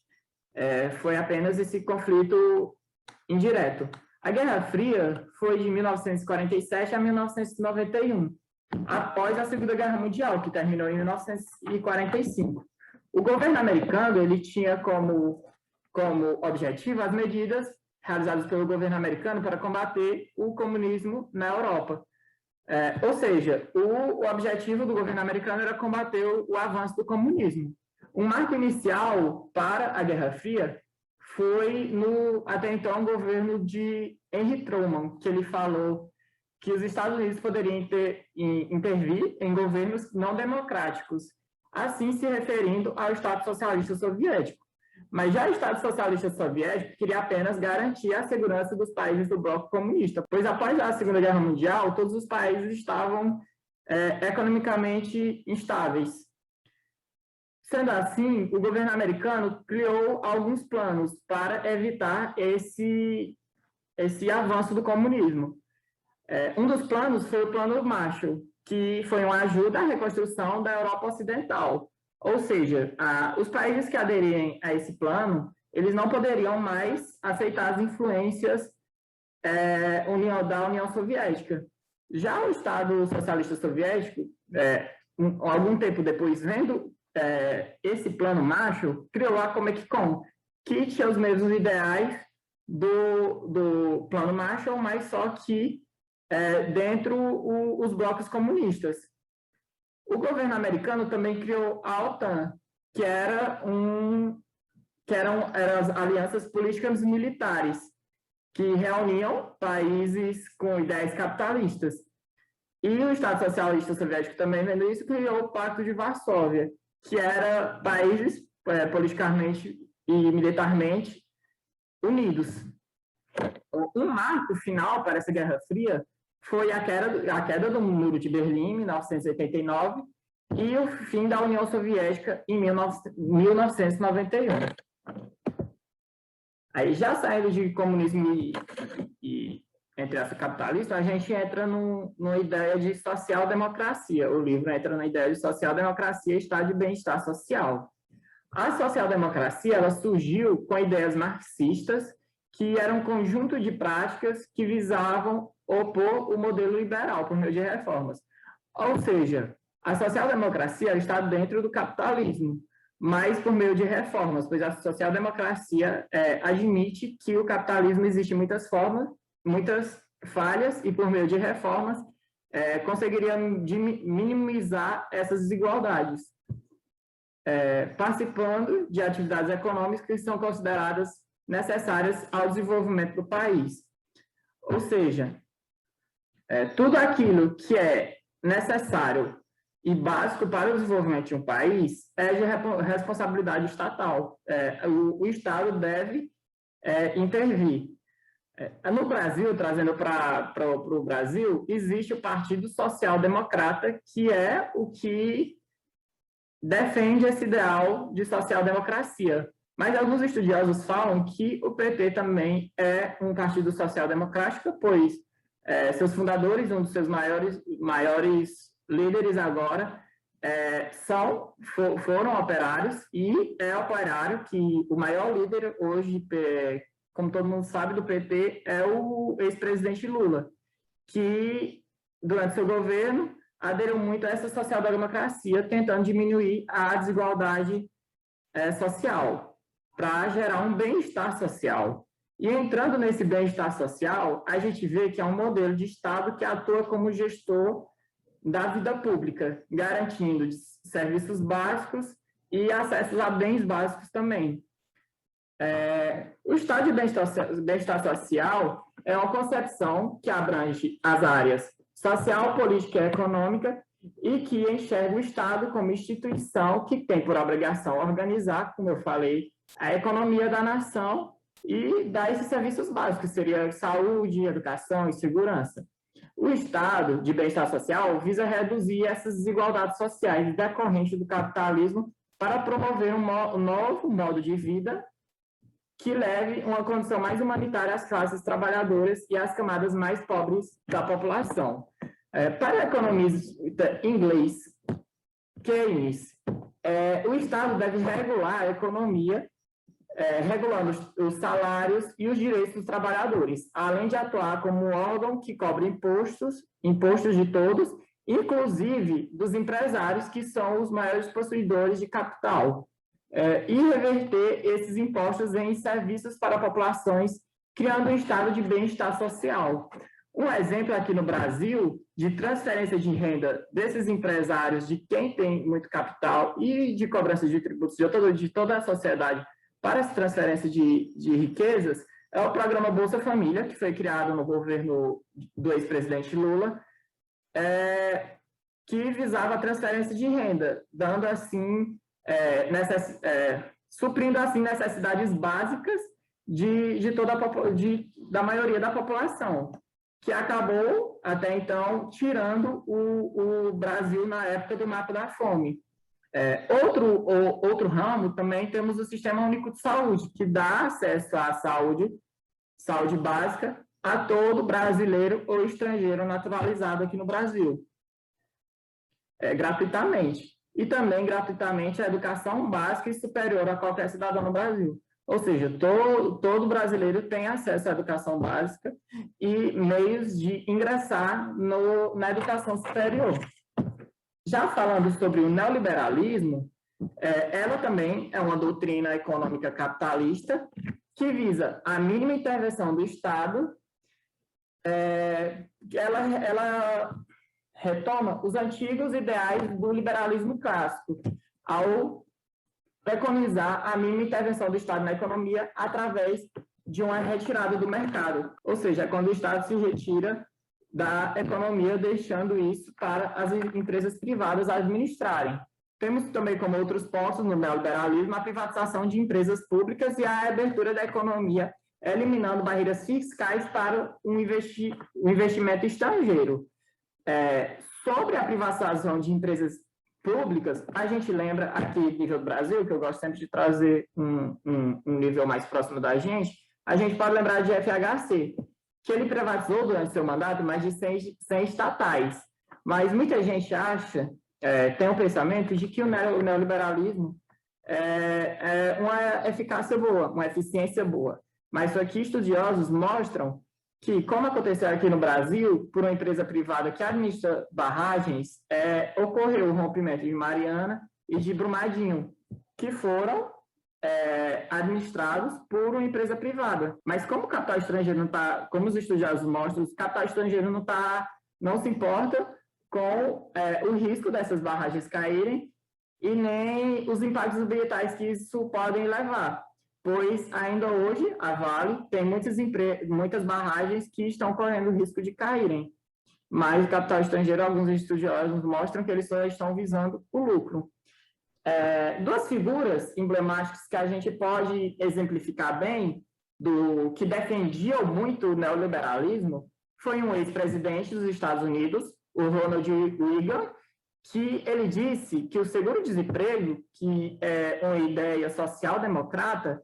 Foi apenas esse conflito indireto. A Guerra Fria foi de 1947 a 1991, após a Segunda Guerra Mundial, que terminou em 1945. O governo americano ele tinha como objetivo as medidas realizadas pelo governo americano para combater o comunismo na Europa. Ou seja, o objetivo do governo americano era combater o avanço do comunismo. Um marco inicial para a Guerra Fria foi até então, o governo de Henry Truman, que ele falou que os Estados Unidos poderiam intervir em governos não democráticos, assim se referindo ao Estado Socialista Soviético. Mas já o Estado Socialista Soviético queria apenas garantir a segurança dos países do bloco comunista, pois após a Segunda Guerra Mundial, todos os países estavam economicamente instáveis. Sendo assim, o governo americano criou alguns planos para evitar esse avanço do comunismo. Um dos planos foi o Plano Marshall, que foi uma ajuda à reconstrução da Europa Ocidental. Ou seja, os países que aderirem a esse plano, eles não poderiam mais aceitar as influências da União Soviética. Já o Estado Socialista Soviético, algum tempo depois, vendo esse Plano Marshall, criou a Comecon, que tinha os mesmos ideais do Plano Marshall, mas só que dentro os blocos comunistas. O governo americano também criou a OTAN, que eram as alianças políticas militares, que reuniam países com ideias capitalistas. E o Estado Socialista Soviético, também vendo isso, criou o Pacto de Varsóvia, que era países politicamente e militarmente unidos. Um marco final para essa Guerra Fria foi a queda do Muro de Berlim, em 1989, e o fim da União Soviética em 1991. Aí, já saindo de comunismo e entre essa capitalista, a gente entra numa ideia de social-democracia. O livro entra na ideia de social-democracia e estado de bem-estar social. A social-democracia, ela surgiu com ideias marxistas, que eram um conjunto de práticas que visavam opor o modelo liberal por meio de reformas. Ou seja, a social-democracia está dentro do capitalismo, mas por meio de reformas, pois a social-democracia admite que o capitalismo existe muitas falhas, e por meio de reformas conseguiria minimizar essas desigualdades, participando de atividades econômicas que são consideradas necessárias ao desenvolvimento do país. Ou seja, tudo aquilo que é necessário e básico para o desenvolvimento de um país é de responsabilidade estatal. O Estado deve intervir. No Brasil, trazendo para o Brasil, existe o Partido Social Democrata, que é o que defende esse ideal de social-democracia. Mas alguns estudiosos falam que o PT também é um partido social-democrático, pois seus fundadores, um dos seus maiores líderes agora, foram operários, e é operário que o maior líder hoje, como todo mundo sabe, do PT, é o ex-presidente Lula, que, durante seu governo, aderiu muito a essa social-democracia, tentando diminuir a desigualdade social, para gerar um bem-estar social. E entrando nesse bem-estar social, a gente vê que é um modelo de Estado que atua como gestor da vida pública, garantindo serviços básicos e acesso a bens básicos também. O Estado de bem-estar social é uma concepção que abrange as áreas social, política e econômica, e que enxerga o Estado como instituição que tem por obrigação organizar, como eu falei, a economia da nação e dar esses serviços básicos, que seria saúde, educação e segurança. O Estado de bem-estar social visa reduzir essas desigualdades sociais decorrentes do capitalismo para promover um novo modo de vida que leve uma condição mais humanitária às classes trabalhadoras e às camadas mais pobres da população. Para o economista inglês Keynes, o Estado deve regular a economia, regulando os salários e os direitos dos trabalhadores, além de atuar como um órgão que cobra impostos de todos, inclusive dos empresários, que são os maiores possuidores de capital, e reverter esses impostos em serviços para populações, criando um estado de bem-estar social. Um exemplo aqui no Brasil de transferência de renda desses empresários, de quem tem muito capital, e de cobrança de tributos de toda a sociedade para essa transferência de riquezas, é o programa Bolsa Família, que foi criado no governo do ex-presidente Lula, que visava a transferência de renda, dando assim, suprindo assim necessidades básicas da maioria da população, que acabou, até então, tirando o Brasil na época do mapa da fome. Outro ramo, também temos o Sistema Único de Saúde, que dá acesso à saúde básica a todo brasileiro ou estrangeiro naturalizado aqui no Brasil, gratuitamente. E também, gratuitamente, a educação básica e superior a qualquer cidadão no Brasil. Ou seja, todo brasileiro tem acesso à educação básica e meios de ingressar na educação superior. Já falando sobre o neoliberalismo, ela também é uma doutrina econômica capitalista que visa a mínima intervenção do Estado. Ela retoma os antigos ideais do liberalismo clássico, ao preconizar a mínima intervenção do Estado na economia através de uma retirada do mercado, ou seja, quando o Estado se retira da economia, deixando isso para as empresas privadas administrarem. Temos também como outros pontos no neoliberalismo a privatização de empresas públicas e a abertura da economia, eliminando barreiras fiscais para o investimento estrangeiro. Sobre a privatização de empresas públicas, a gente lembra aqui, nível do Brasil, que eu gosto sempre de trazer um nível mais próximo da gente, a gente pode lembrar de FHC, que ele privatizou durante seu mandato mais de 100 estatais. Mas muita gente acha, tem o pensamento de que o neoliberalismo é uma eficácia boa, uma eficiência boa. Mas só que estudiosos mostram que, como aconteceu aqui no Brasil, por uma empresa privada que administra barragens, ocorreu o rompimento de Mariana e de Brumadinho, que foram administrados por uma empresa privada. Mas como o capital estrangeiro não está, como os estudiosos mostram, o capital estrangeiro não se importa com o risco dessas barragens caírem e nem os impactos ambientais que isso podem levar. Pois ainda hoje a Vale tem muitas barragens que estão correndo o risco de caírem. Mas o capital estrangeiro, alguns estudiosos mostram que eles só estão visando o lucro. Duas figuras emblemáticas que a gente pode exemplificar bem, do que defendiam muito o neoliberalismo, foi um ex-presidente dos Estados Unidos, o Ronald Reagan, que ele disse que o seguro-desemprego, que é uma ideia social-democrata,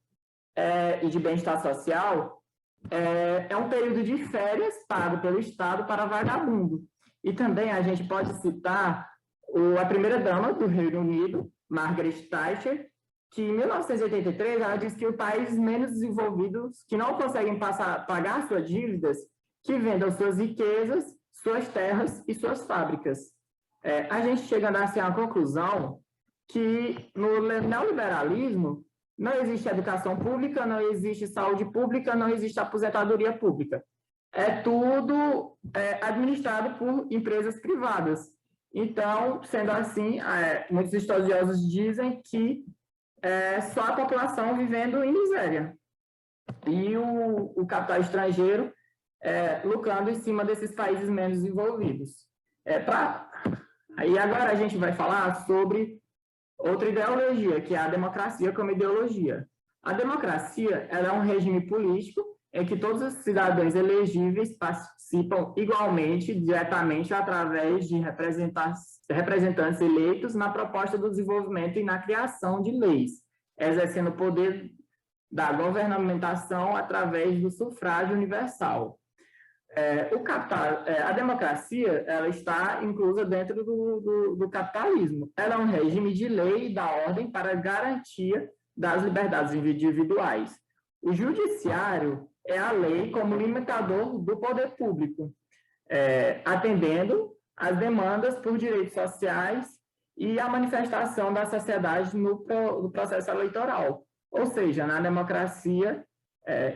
e de bem-estar social, é um período de férias pago pelo Estado para vagabundo. E também a gente pode citar a primeira-dama do Reino Unido, Margaret Thatcher, que em 1983 ela disse que os países menos desenvolvidos, que não conseguem pagar suas dívidas, que vendam suas riquezas, suas terras e suas fábricas. A gente chega assim, a uma conclusão que no neoliberalismo não existe educação pública, não existe saúde pública, não existe aposentadoria pública. É tudo administrado por empresas privadas. Então, sendo assim, muitos estudiosos dizem que só a população vivendo em miséria. E o capital estrangeiro lucrando em cima desses países menos desenvolvidos. Aí agora a gente vai falar sobre outra ideologia, que é a democracia como ideologia. A democracia ela é um regime político em que todos os cidadãos elegíveis participam igualmente, diretamente, através de representantes eleitos na proposta do desenvolvimento e na criação de leis, exercendo o poder da governamentação através do sufrágio universal. A democracia ela está inclusa dentro do capitalismo. Ela é um regime de lei e da ordem para garantia das liberdades individuais. O judiciário é a lei como limitador do poder público, atendendo às demandas por direitos sociais e a manifestação da sociedade no processo eleitoral. Ou seja, na democracia,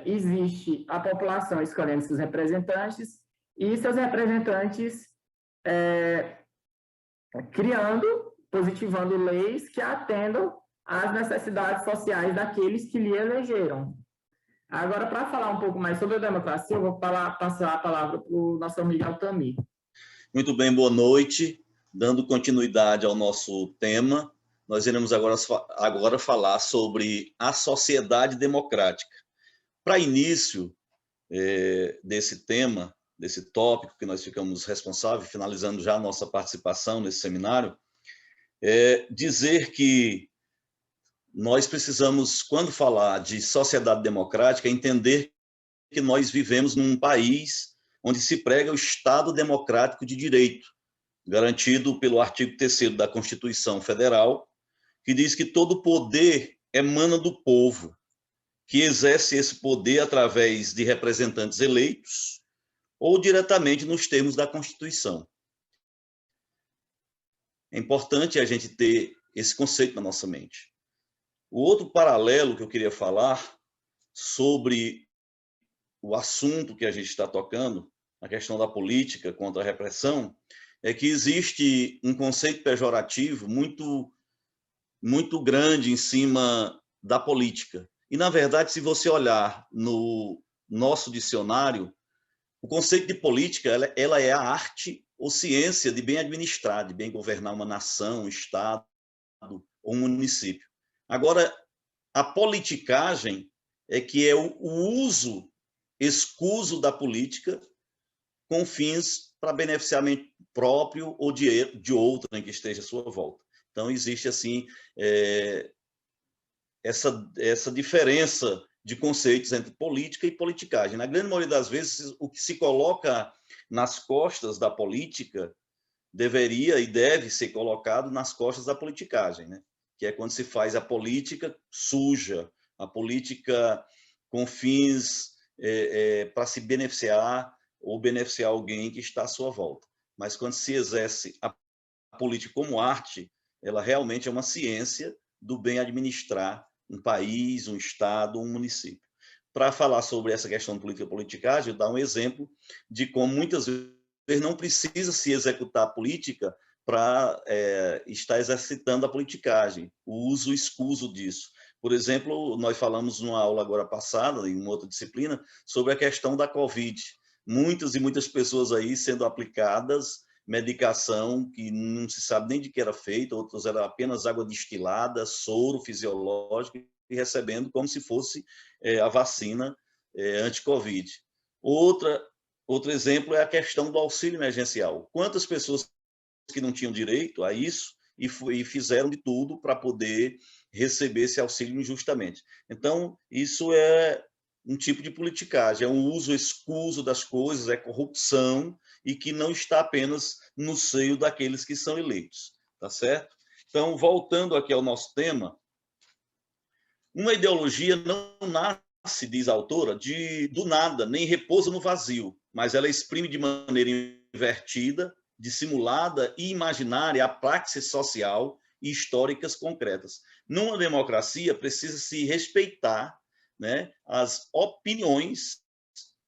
existe a população escolhendo seus representantes e seus representantes positivando leis que atendam às necessidades sociais daqueles que lhe elegeram. Agora, para falar um pouco mais sobre a democracia, eu vou passar a palavra para o nosso amigo Altamir. Muito bem, boa noite. Dando continuidade ao nosso tema, nós iremos agora falar sobre a sociedade democrática. Para início desse tema, desse tópico que nós ficamos responsáveis, finalizando já a nossa participação nesse seminário, dizer que nós precisamos, quando falar de sociedade democrática, entender que nós vivemos num país onde se prega o Estado democrático de direito, garantido pelo artigo 3º da Constituição Federal, que diz que todo poder emana do povo, que exerce esse poder através de representantes eleitos ou diretamente nos termos da Constituição. É importante a gente ter esse conceito na nossa mente. O outro paralelo que eu queria falar sobre o assunto que a gente está tocando, a questão da política contra a repressão, é que existe um conceito pejorativo muito grande em cima da política. E, na verdade, se você olhar no nosso dicionário, o conceito de política ela é a arte ou ciência de bem administrar, de bem governar uma nação, um estado ou um município. Agora, a politicagem é que é o uso escuso da política com fins para beneficiamento próprio ou de outrem que esteja à sua volta. Então, existe, assim, essa diferença de conceitos entre política e politicagem. Na grande maioria das vezes, o que se coloca nas costas da política deveria e deve ser colocado nas costas da politicagem, né? Que é quando se faz a política suja, a política com fins para se beneficiar ou beneficiar alguém que está à sua volta. Mas quando se exerce a política como arte, ela realmente é uma ciência do bem administrar um país, um estado, um município. Para falar sobre essa questão de política e politicagem, eu dar um exemplo de como muitas vezes não precisa se executar a política para estar exercitando a politicagem, o uso escuso disso. Por exemplo, nós falamos numa aula agora passada, em uma outra disciplina, sobre a questão da Covid. Muitas e muitas pessoas aí sendo aplicadas medicação que não se sabe nem de que era feita, outras era apenas água destilada, soro fisiológico, e recebendo como se fosse a vacina anti-Covid. Outro exemplo é a questão do auxílio emergencial. Quantas pessoas que não tinham direito a isso e fizeram de tudo para poder receber esse auxílio injustamente. Então, isso é um tipo de politicagem, é um uso escuso das coisas, é corrupção, e que não está apenas no seio daqueles que são eleitos, tá certo? Então, voltando aqui ao nosso tema, uma ideologia não nasce, diz a autora, do nada, nem repousa no vazio, mas ela exprime de maneira invertida, dissimulada e imaginária a praxe social e históricas concretas. Numa democracia, precisa se respeitar, né, as opiniões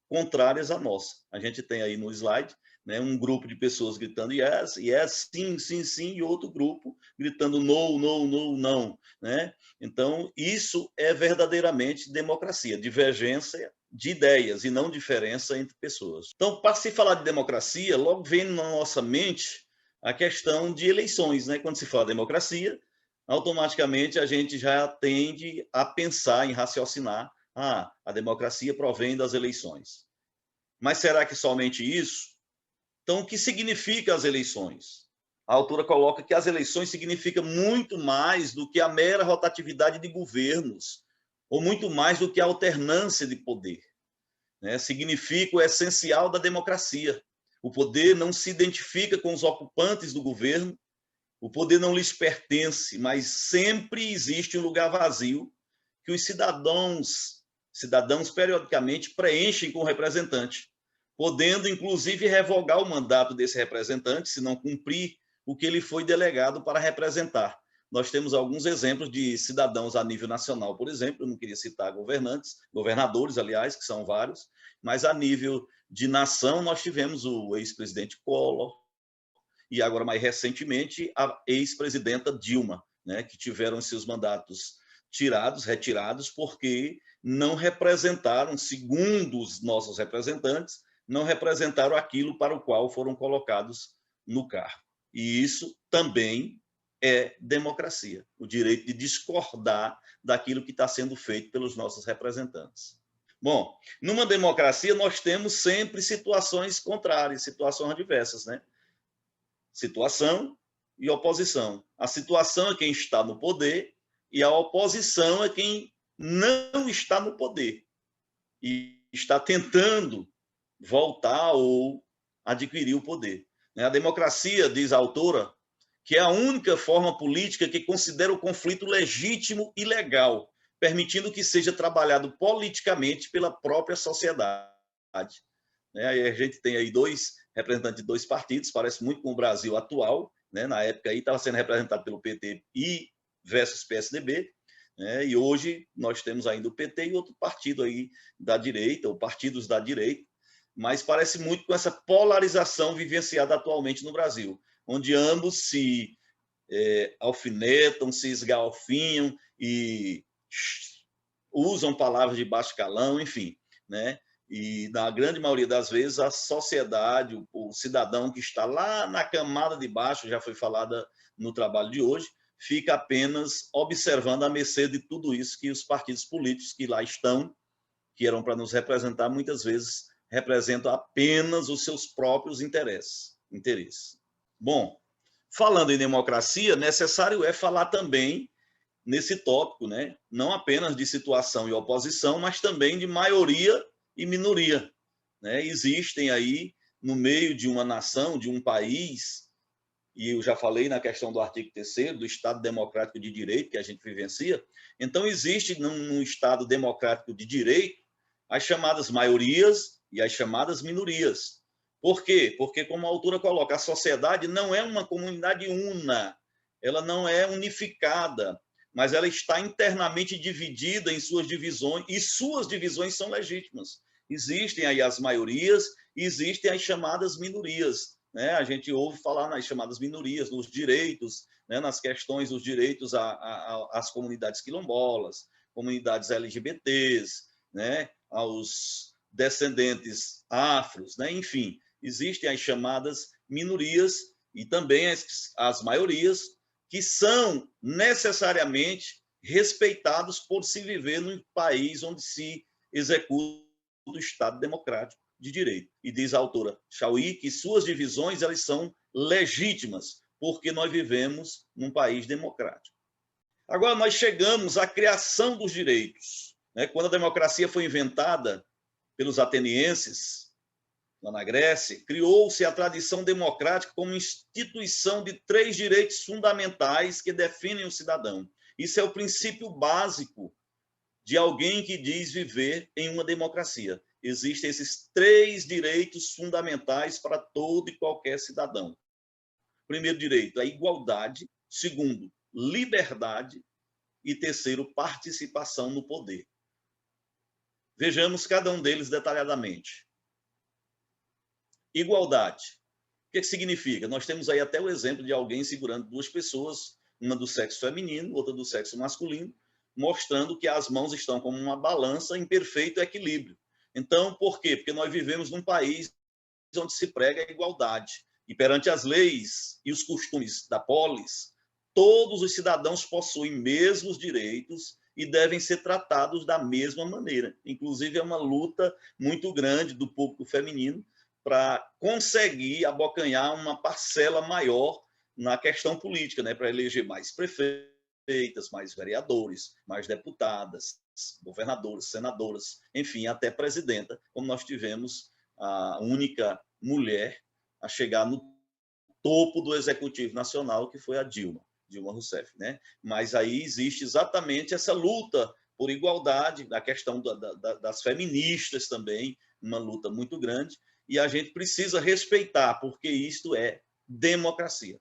contrárias à nossa. A gente tem aí no slide, né, um grupo de pessoas gritando yes, yes, sim, sim, sim, e outro grupo gritando no, no, no, não. Né? Então, isso é verdadeiramente democracia, divergência de ideias e não diferença entre pessoas. Então, para se falar de democracia, logo vem na nossa mente a questão de eleições. Né? Quando se fala de democracia, automaticamente a gente já tende a pensar, em raciocinar, a democracia provém das eleições. Mas será que somente isso? Então, o que significa as eleições? A autora coloca que as eleições significam muito mais do que a mera rotatividade de governos, ou muito mais do que a alternância de poder. Né? Significa o essencial da democracia. O poder não se identifica com os ocupantes do governo, o poder não lhes pertence, mas sempre existe um lugar vazio que os cidadãos periodicamente preenchem com o representante, podendo, inclusive, revogar o mandato desse representante, se não cumprir o que ele foi delegado para representar. Nós temos alguns exemplos de cidadãos a nível nacional, por exemplo, eu não queria citar governadores, aliás, que são vários, mas a nível de nação nós tivemos o ex-presidente Collor e agora, mais recentemente, a ex-presidenta Dilma, né, que tiveram seus mandatos retirados, porque não representaram, segundo os nossos representantes, não representaram aquilo para o qual foram colocados no cargo. E isso também é democracia, o direito de discordar daquilo que está sendo feito pelos nossos representantes. Bom, numa democracia nós temos sempre situações contrárias, situações adversas, né? Situação e oposição. A situação é quem está no poder e a oposição é quem não está no poder e está tentando voltar ou adquirir o poder. A democracia, diz a autora, que é a única forma política que considera o conflito legítimo e legal, permitindo que seja trabalhado politicamente pela própria sociedade. A gente tem aí dois representantes de dois partidos, parece muito com o Brasil atual, né? Na época aí estava sendo representado pelo PT e versus PSDB, né? E hoje nós temos ainda o PT e outro partido aí da direita, ou partidos da direita, mas parece muito com essa polarização vivenciada atualmente no Brasil, onde ambos se alfinetam, se esgalfinham e usam palavras de baixo calão, enfim, né? E, na grande maioria das vezes, a sociedade, o cidadão que está lá na camada de baixo, já foi falada no trabalho de hoje, fica apenas observando à mercê de tudo isso que os partidos políticos que lá estão, que eram para nos representar, muitas vezes representam apenas os seus próprios interesses. Bom, falando em democracia, necessário é falar também nesse tópico, né? Não apenas de situação e oposição, mas também de maioria e minoria, né? Existem aí, no meio de uma nação, de um país, e eu já falei na questão do artigo 3º, do Estado Democrático de Direito, que a gente vivencia. Então, existe num Estado democrático de direito as chamadas maiorias e as chamadas minorias. Por quê? Porque, como a autora coloca, a sociedade não é uma comunidade una, ela não é unificada, mas ela está internamente dividida em suas divisões, e suas divisões são legítimas. Existem aí as maiorias e existem as chamadas minorias, né? A gente ouve falar nas chamadas minorias, nos direitos, né? Nas questões dos direitos às comunidades quilombolas, comunidades LGBTs, né? Aos descendentes afros, né? Enfim, existem as chamadas minorias e também as maiorias, que são necessariamente respeitados por se viver num país onde se executa do Estado Democrático de Direito. E diz a autora Chauí que suas divisões elas são legítimas, porque nós vivemos num país democrático. Agora, nós chegamos à criação dos direitos, né? Quando a democracia foi inventada pelos atenienses, lá na Grécia, criou-se a tradição democrática como instituição de 3 direitos fundamentais que definem o cidadão. Isso é o princípio básico de alguém que diz viver em uma democracia. Existem esses 3 direitos fundamentais para todo e qualquer cidadão. Primeiro direito, a igualdade. Segundo, liberdade. E terceiro, participação no poder. Vejamos cada um deles detalhadamente. Igualdade. O que significa? Nós temos aí até o exemplo de alguém segurando 2 pessoas, uma do sexo feminino, outra do sexo masculino, mostrando que as mãos estão como uma balança em perfeito equilíbrio. Então, por quê? Porque nós vivemos num país onde se prega a igualdade. E perante as leis e os costumes da polis, todos os cidadãos possuem mesmos direitos e devem ser tratados da mesma maneira. Inclusive, é uma luta muito grande do público feminino para conseguir abocanhar uma parcela maior na questão política, né? Para eleger mais prefeitas, mais vereadores, mais deputadas, governadores, senadoras, enfim, até presidenta, como nós tivemos a única mulher a chegar no topo do Executivo Nacional, que foi a Dilma Rousseff, né? Mas aí existe exatamente essa luta por igualdade, a questão das feministas também, uma luta muito grande, e a gente precisa respeitar, porque isto é democracia.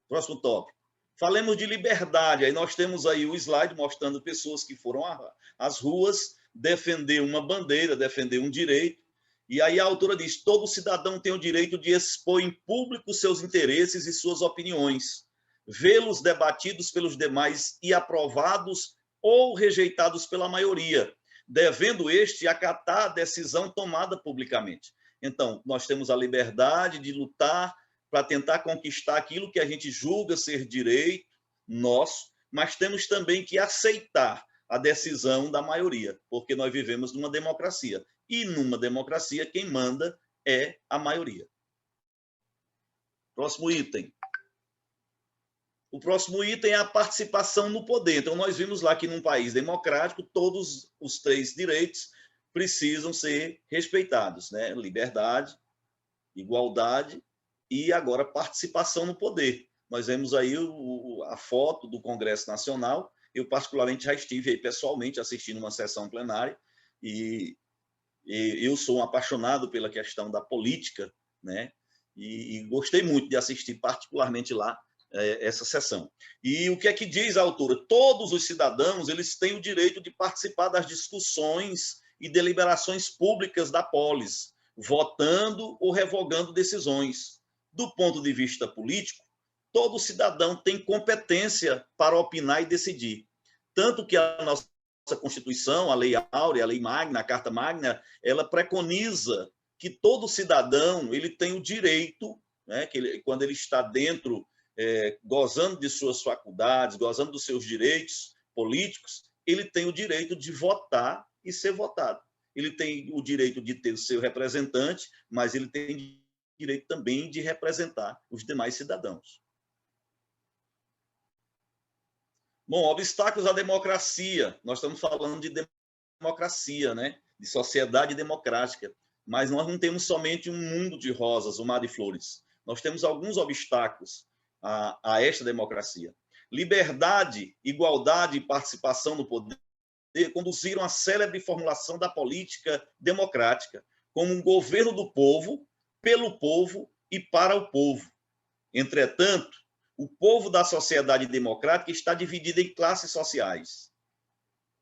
Próximo tópico. Falemos de liberdade. Aí nós temos aí o slide mostrando pessoas que foram às ruas defender uma bandeira, defender um direito. E aí a autora diz, todo cidadão tem o direito de expor em público seus interesses e suas opiniões, vê-los debatidos pelos demais e aprovados ou rejeitados pela maioria, devendo este acatar a decisão tomada publicamente. Então, nós temos a liberdade de lutar para tentar conquistar aquilo que a gente julga ser direito nosso, mas temos também que aceitar a decisão da maioria, porque nós vivemos numa democracia. E numa democracia, quem manda é a maioria. Próximo item. O próximo item é a participação no poder. Então, nós vimos lá que num país democrático, todos os 3 direitos precisam ser respeitados, né? Liberdade, igualdade e agora participação no poder. Nós vemos aí a foto do Congresso Nacional. Eu, particularmente, já estive aí pessoalmente assistindo uma sessão plenária e eu sou um apaixonado pela questão da política, né? E gostei muito de assistir particularmente lá essa sessão. E o que é que diz a autora? Todos os cidadãos eles têm o direito de participar das discussões e deliberações públicas da polis, votando ou revogando decisões. Do ponto de vista político, todo cidadão tem competência para opinar e decidir. Tanto que a nossa Constituição, a Lei Áurea, a Lei Magna, a Carta Magna, ela preconiza que todo cidadão ele tem o direito, né, que ele, quando ele está dentro, gozando de suas faculdades, gozando dos seus direitos políticos, ele tem o direito de votar e ser votado. Ele tem o direito de ter o seu representante, mas ele tem direito também de representar os demais cidadãos. Bom, obstáculos à democracia. Nós estamos falando de democracia, né? De sociedade democrática. Mas nós não temos somente um mundo de rosas, um mar de flores. Nós temos alguns obstáculos a esta democracia. Liberdade, igualdade e participação no poder conduziram à célebre formulação da política democrática, como um governo do povo, pelo povo e para o povo. Entretanto, o povo da sociedade democrática está dividido em classes sociais.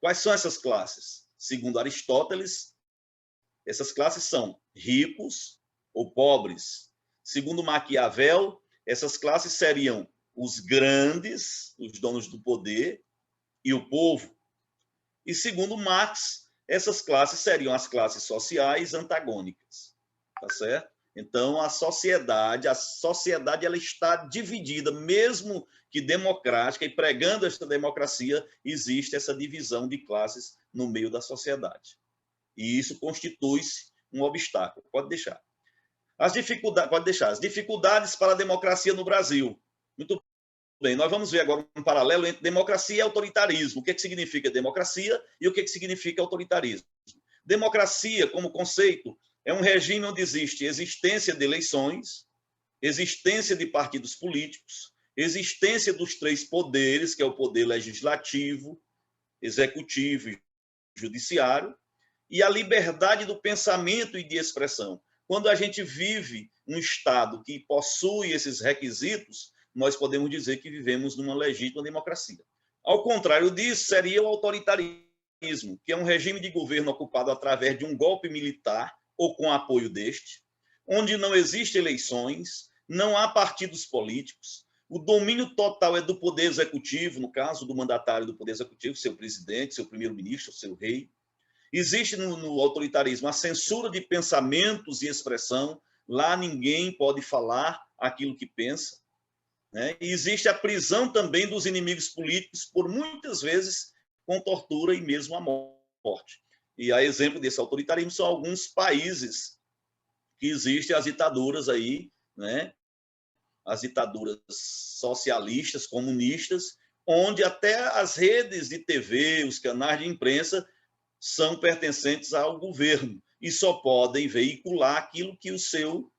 Quais são essas classes? Segundo Aristóteles, essas classes são ricos ou pobres. Segundo Maquiavel, essas classes seriam os grandes, os donos do poder, e o povo. E segundo Marx, essas classes seriam as classes sociais antagônicas. Tá certo? Então, a sociedade ela está dividida, mesmo que democrática, e pregando esta democracia, existe essa divisão de classes no meio da sociedade. E isso constitui-se um obstáculo. Pode deixar. As dificuldades para a democracia no Brasil. Muito bem, nós vamos ver agora um paralelo entre democracia e autoritarismo. O que significa democracia e o que significa autoritarismo. Democracia, como conceito, é um regime onde existe existência de eleições, existência de partidos políticos, existência dos três poderes, que é o poder legislativo, executivo e judiciário, e a liberdade do pensamento e de expressão. Quando a gente vive um Estado que possui esses requisitos, nós podemos dizer que vivemos numa legítima democracia. Ao contrário disso, seria o autoritarismo, que é um regime de governo ocupado através de um golpe militar ou com apoio deste, onde não existem eleições, não há partidos políticos, o domínio total é do poder executivo, no caso do mandatário do poder executivo, seu presidente, seu primeiro-ministro, seu rei. Existe no autoritarismo a censura de pensamentos e expressão, lá ninguém pode falar aquilo que pensa, né? E existe a prisão também dos inimigos políticos, por muitas vezes com tortura e mesmo a morte. E a exemplo desse autoritarismo são alguns países que existem as ditaduras aí, né? As ditaduras socialistas, comunistas, onde até as redes de TV, os canais de imprensa são pertencentes ao governo e só podem veicular aquilo que o seu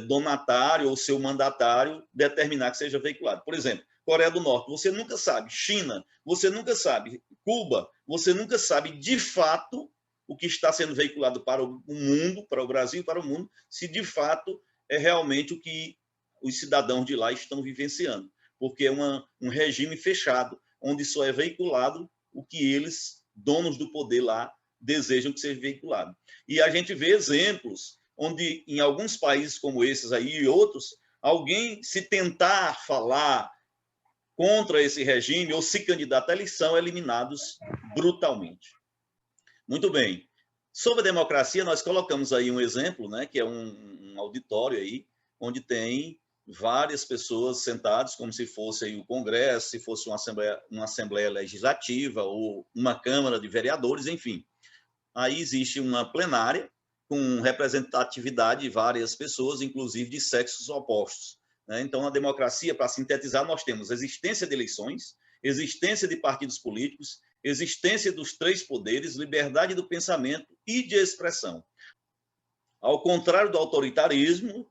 donatário ou seu mandatário determinar que seja veiculado. Por exemplo, Coreia do Norte, você nunca sabe. China, você nunca sabe. Cuba, você nunca sabe de fato o que está sendo veiculado para o mundo, para o Brasil, para o mundo, se de fato é realmente o que os cidadãos de lá estão vivenciando, porque é um regime fechado, onde só é veiculado o que eles, donos do poder lá, desejam que seja veiculado. E a gente vê exemplos onde, em alguns países como esses aí e outros, alguém se tentar falar contra esse regime ou se candidatar à eleição, eliminados brutalmente. Muito bem. Sobre a democracia, nós colocamos aí um exemplo, né, que é um auditório aí, onde tem várias pessoas sentadas, como se fosse aí o Congresso, se fosse uma Assembleia Legislativa ou uma Câmara de Vereadores, enfim. Aí existe uma plenária com representatividade de várias pessoas, inclusive de sexos opostos. Então, na democracia, para sintetizar, nós temos existência de eleições, existência de partidos políticos, existência dos três poderes, liberdade do pensamento e de expressão. Ao contrário do autoritarismo,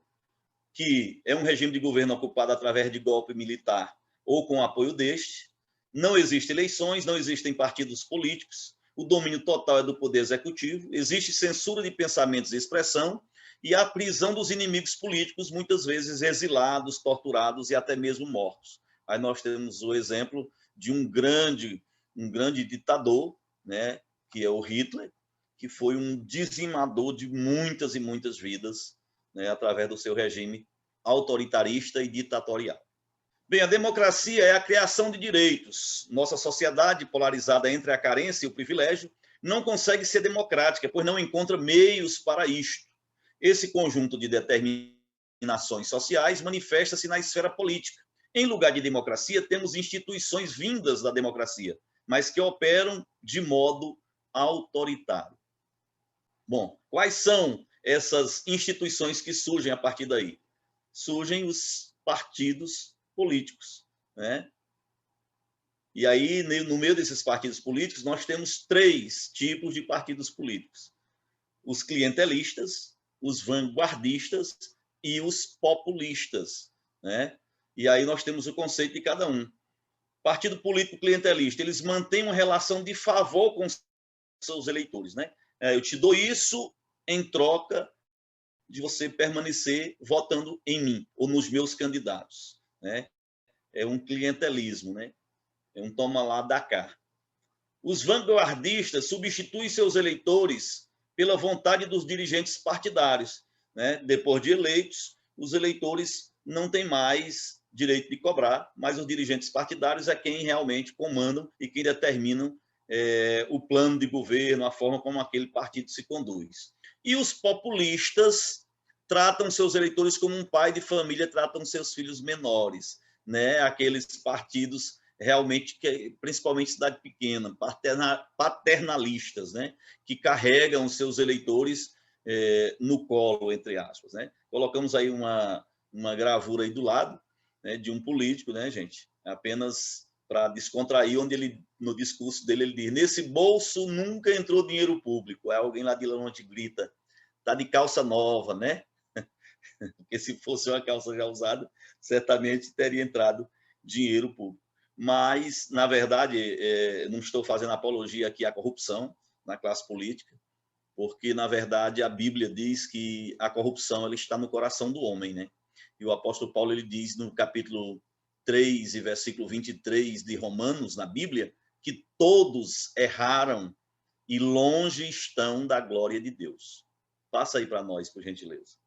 que é um regime de governo ocupado através de golpe militar ou com apoio deste, não existem eleições, não existem partidos políticos, o domínio total é do poder executivo, existe censura de pensamentos e expressão e a prisão dos inimigos políticos, muitas vezes exilados, torturados e até mesmo mortos. Aí nós temos o exemplo de um grande ditador, né, que é o Hitler, que foi um dizimador de muitas e muitas vidas, né, através do seu regime autoritarista e ditatorial. Bem, a democracia é a criação de direitos. Nossa sociedade, polarizada entre a carência e o privilégio, não consegue ser democrática, pois não encontra meios para isto. Esse conjunto de determinações sociais manifesta-se na esfera política. Em lugar de democracia, temos instituições vindas da democracia, mas que operam de modo autoritário. Bom, quais são essas instituições que surgem a partir daí? Surgem os partidos políticos, né? E aí, no meio desses partidos políticos, nós temos 3 tipos de partidos políticos: os clientelistas, os vanguardistas e os populistas, né? E aí nós temos o conceito de cada um. Partido político clientelista, eles mantêm uma relação de favor com seus eleitores, né? Eu te dou isso em troca de você permanecer votando em mim ou nos meus candidatos, né? É um clientelismo, né? É um toma lá, dá cá. Os vanguardistas substituem seus eleitores pela vontade dos dirigentes partidários, né? Depois de eleitos, os eleitores não têm mais direito de cobrar, mas os dirigentes partidários é quem realmente comandam e quem determinam o plano de governo, a forma como aquele partido se conduz. E os populistas tratam seus eleitores como um pai de família tratam seus filhos menores, né? Aqueles partidos realmente, principalmente cidade pequena, paternalistas, né? Que carregam seus eleitores no colo, entre aspas, né? Colocamos aí uma gravura aí do lado, né, de um político, né, gente? Apenas para descontrair, onde ele, no discurso dele, ele diz: nesse bolso nunca entrou dinheiro público. Aí alguém lá de longe grita: tá de calça nova, né? Porque se fosse uma calça já usada, certamente teria entrado dinheiro público. Mas, na verdade, não estou fazendo apologia aqui à corrupção na classe política, porque, na verdade, a Bíblia diz que a corrupção ela está no coração do homem, né? E o apóstolo Paulo ele diz no capítulo 3 e versículo 23 de Romanos, na Bíblia, que todos erraram e longe estão da glória de Deus. Passa aí para nós, por gentileza.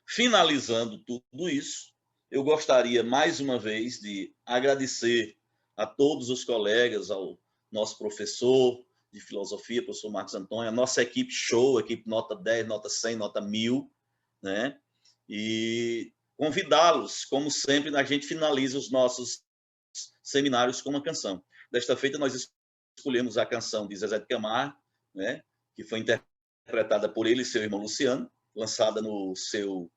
Finalizando tudo isso, eu gostaria, mais uma vez, de agradecer a todos os colegas, ao nosso professor de filosofia, professor Marcos Antônio, a nossa equipe show, equipe nota 10, nota 100, nota 1000, né? E convidá-los, como sempre, a gente finaliza os nossos seminários com uma canção. Desta feita, nós escolhemos a canção de Zezé de Camargo, né? Que foi interpretada por ele e seu irmão Luciano, lançada no seu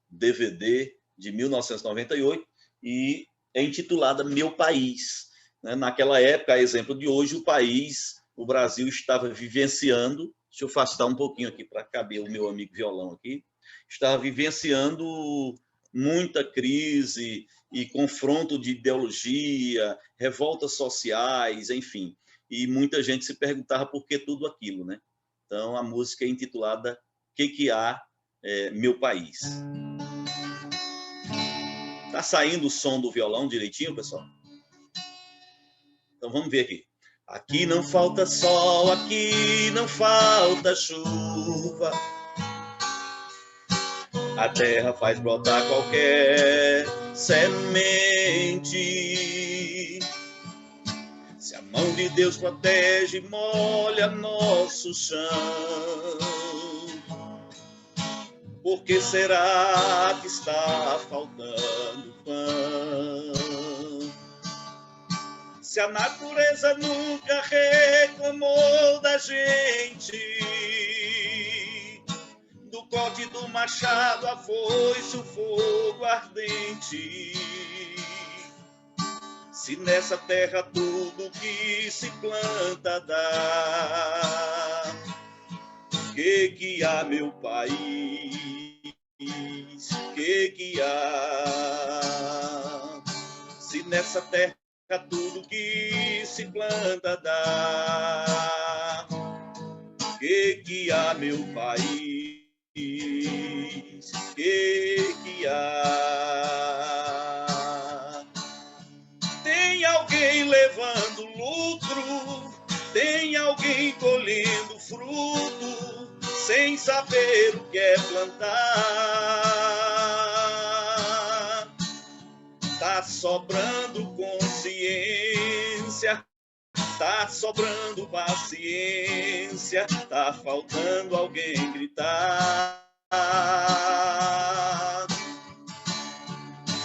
DVD de 1998 e é intitulada Meu País. Naquela época, a exemplo de hoje, o Brasil estava vivenciando, deixa eu afastar um pouquinho aqui para caber o meu amigo violão aqui, estava vivenciando muita crise e confronto de ideologia, revoltas sociais, enfim, e muita gente se perguntava por que tudo aquilo, né? Então, a música é intitulada Que Há, Meu País. Tá saindo o som do violão direitinho, pessoal? Então vamos ver aqui. Aqui não falta sol, aqui não falta chuva. A terra faz brotar qualquer semente. Se a mão de Deus protege, molha nosso chão. Por que será que está faltando pão? Se a natureza nunca reclamou da gente, do corte do machado, a foice, o fogo ardente. Se nessa terra tudo que se planta dá, que há, meu país? Que há? Se nessa terra tudo que se planta dá, que há, meu país? Que há? Tem alguém levando lucro, tem alguém colhendo saber o que é plantar. Tá sobrando consciência, tá sobrando paciência, tá faltando alguém gritar.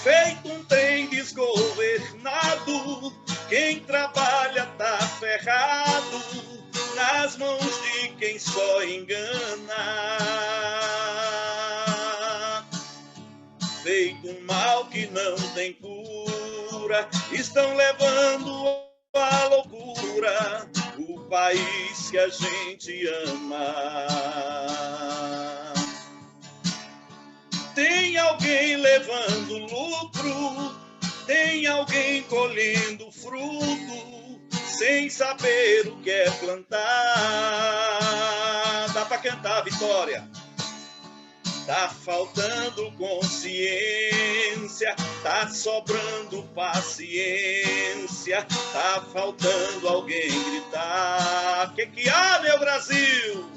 Feito um trem desgovernado, quem trabalha tá ferrado, nas mãos de quem só engana. Feito um mal que não tem cura, estão levando à loucura o país que a gente ama. Tem alguém levando lucro, tem alguém colhendo fruto, sem saber o que é plantar. Dá para cantar a vitória. Tá faltando consciência, tá sobrando paciência, tá faltando alguém gritar. Que há, meu Brasil?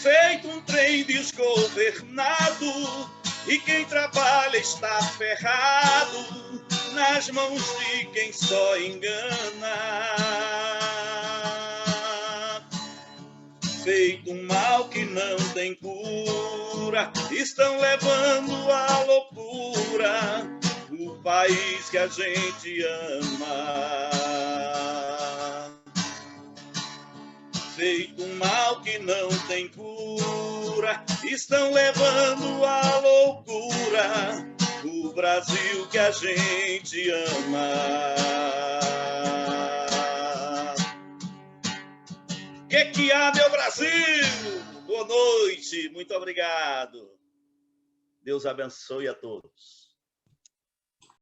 Feito um trem desgovernado, e quem trabalha está ferrado, nas mãos de quem só engana. Feito um mal que não tem cura, estão levando à loucura o país que a gente ama. Feito um mal que não tem cura, estão levando à loucura o Brasil que a gente ama. Que há, meu Brasil? Boa noite, muito obrigado. Deus abençoe a todos.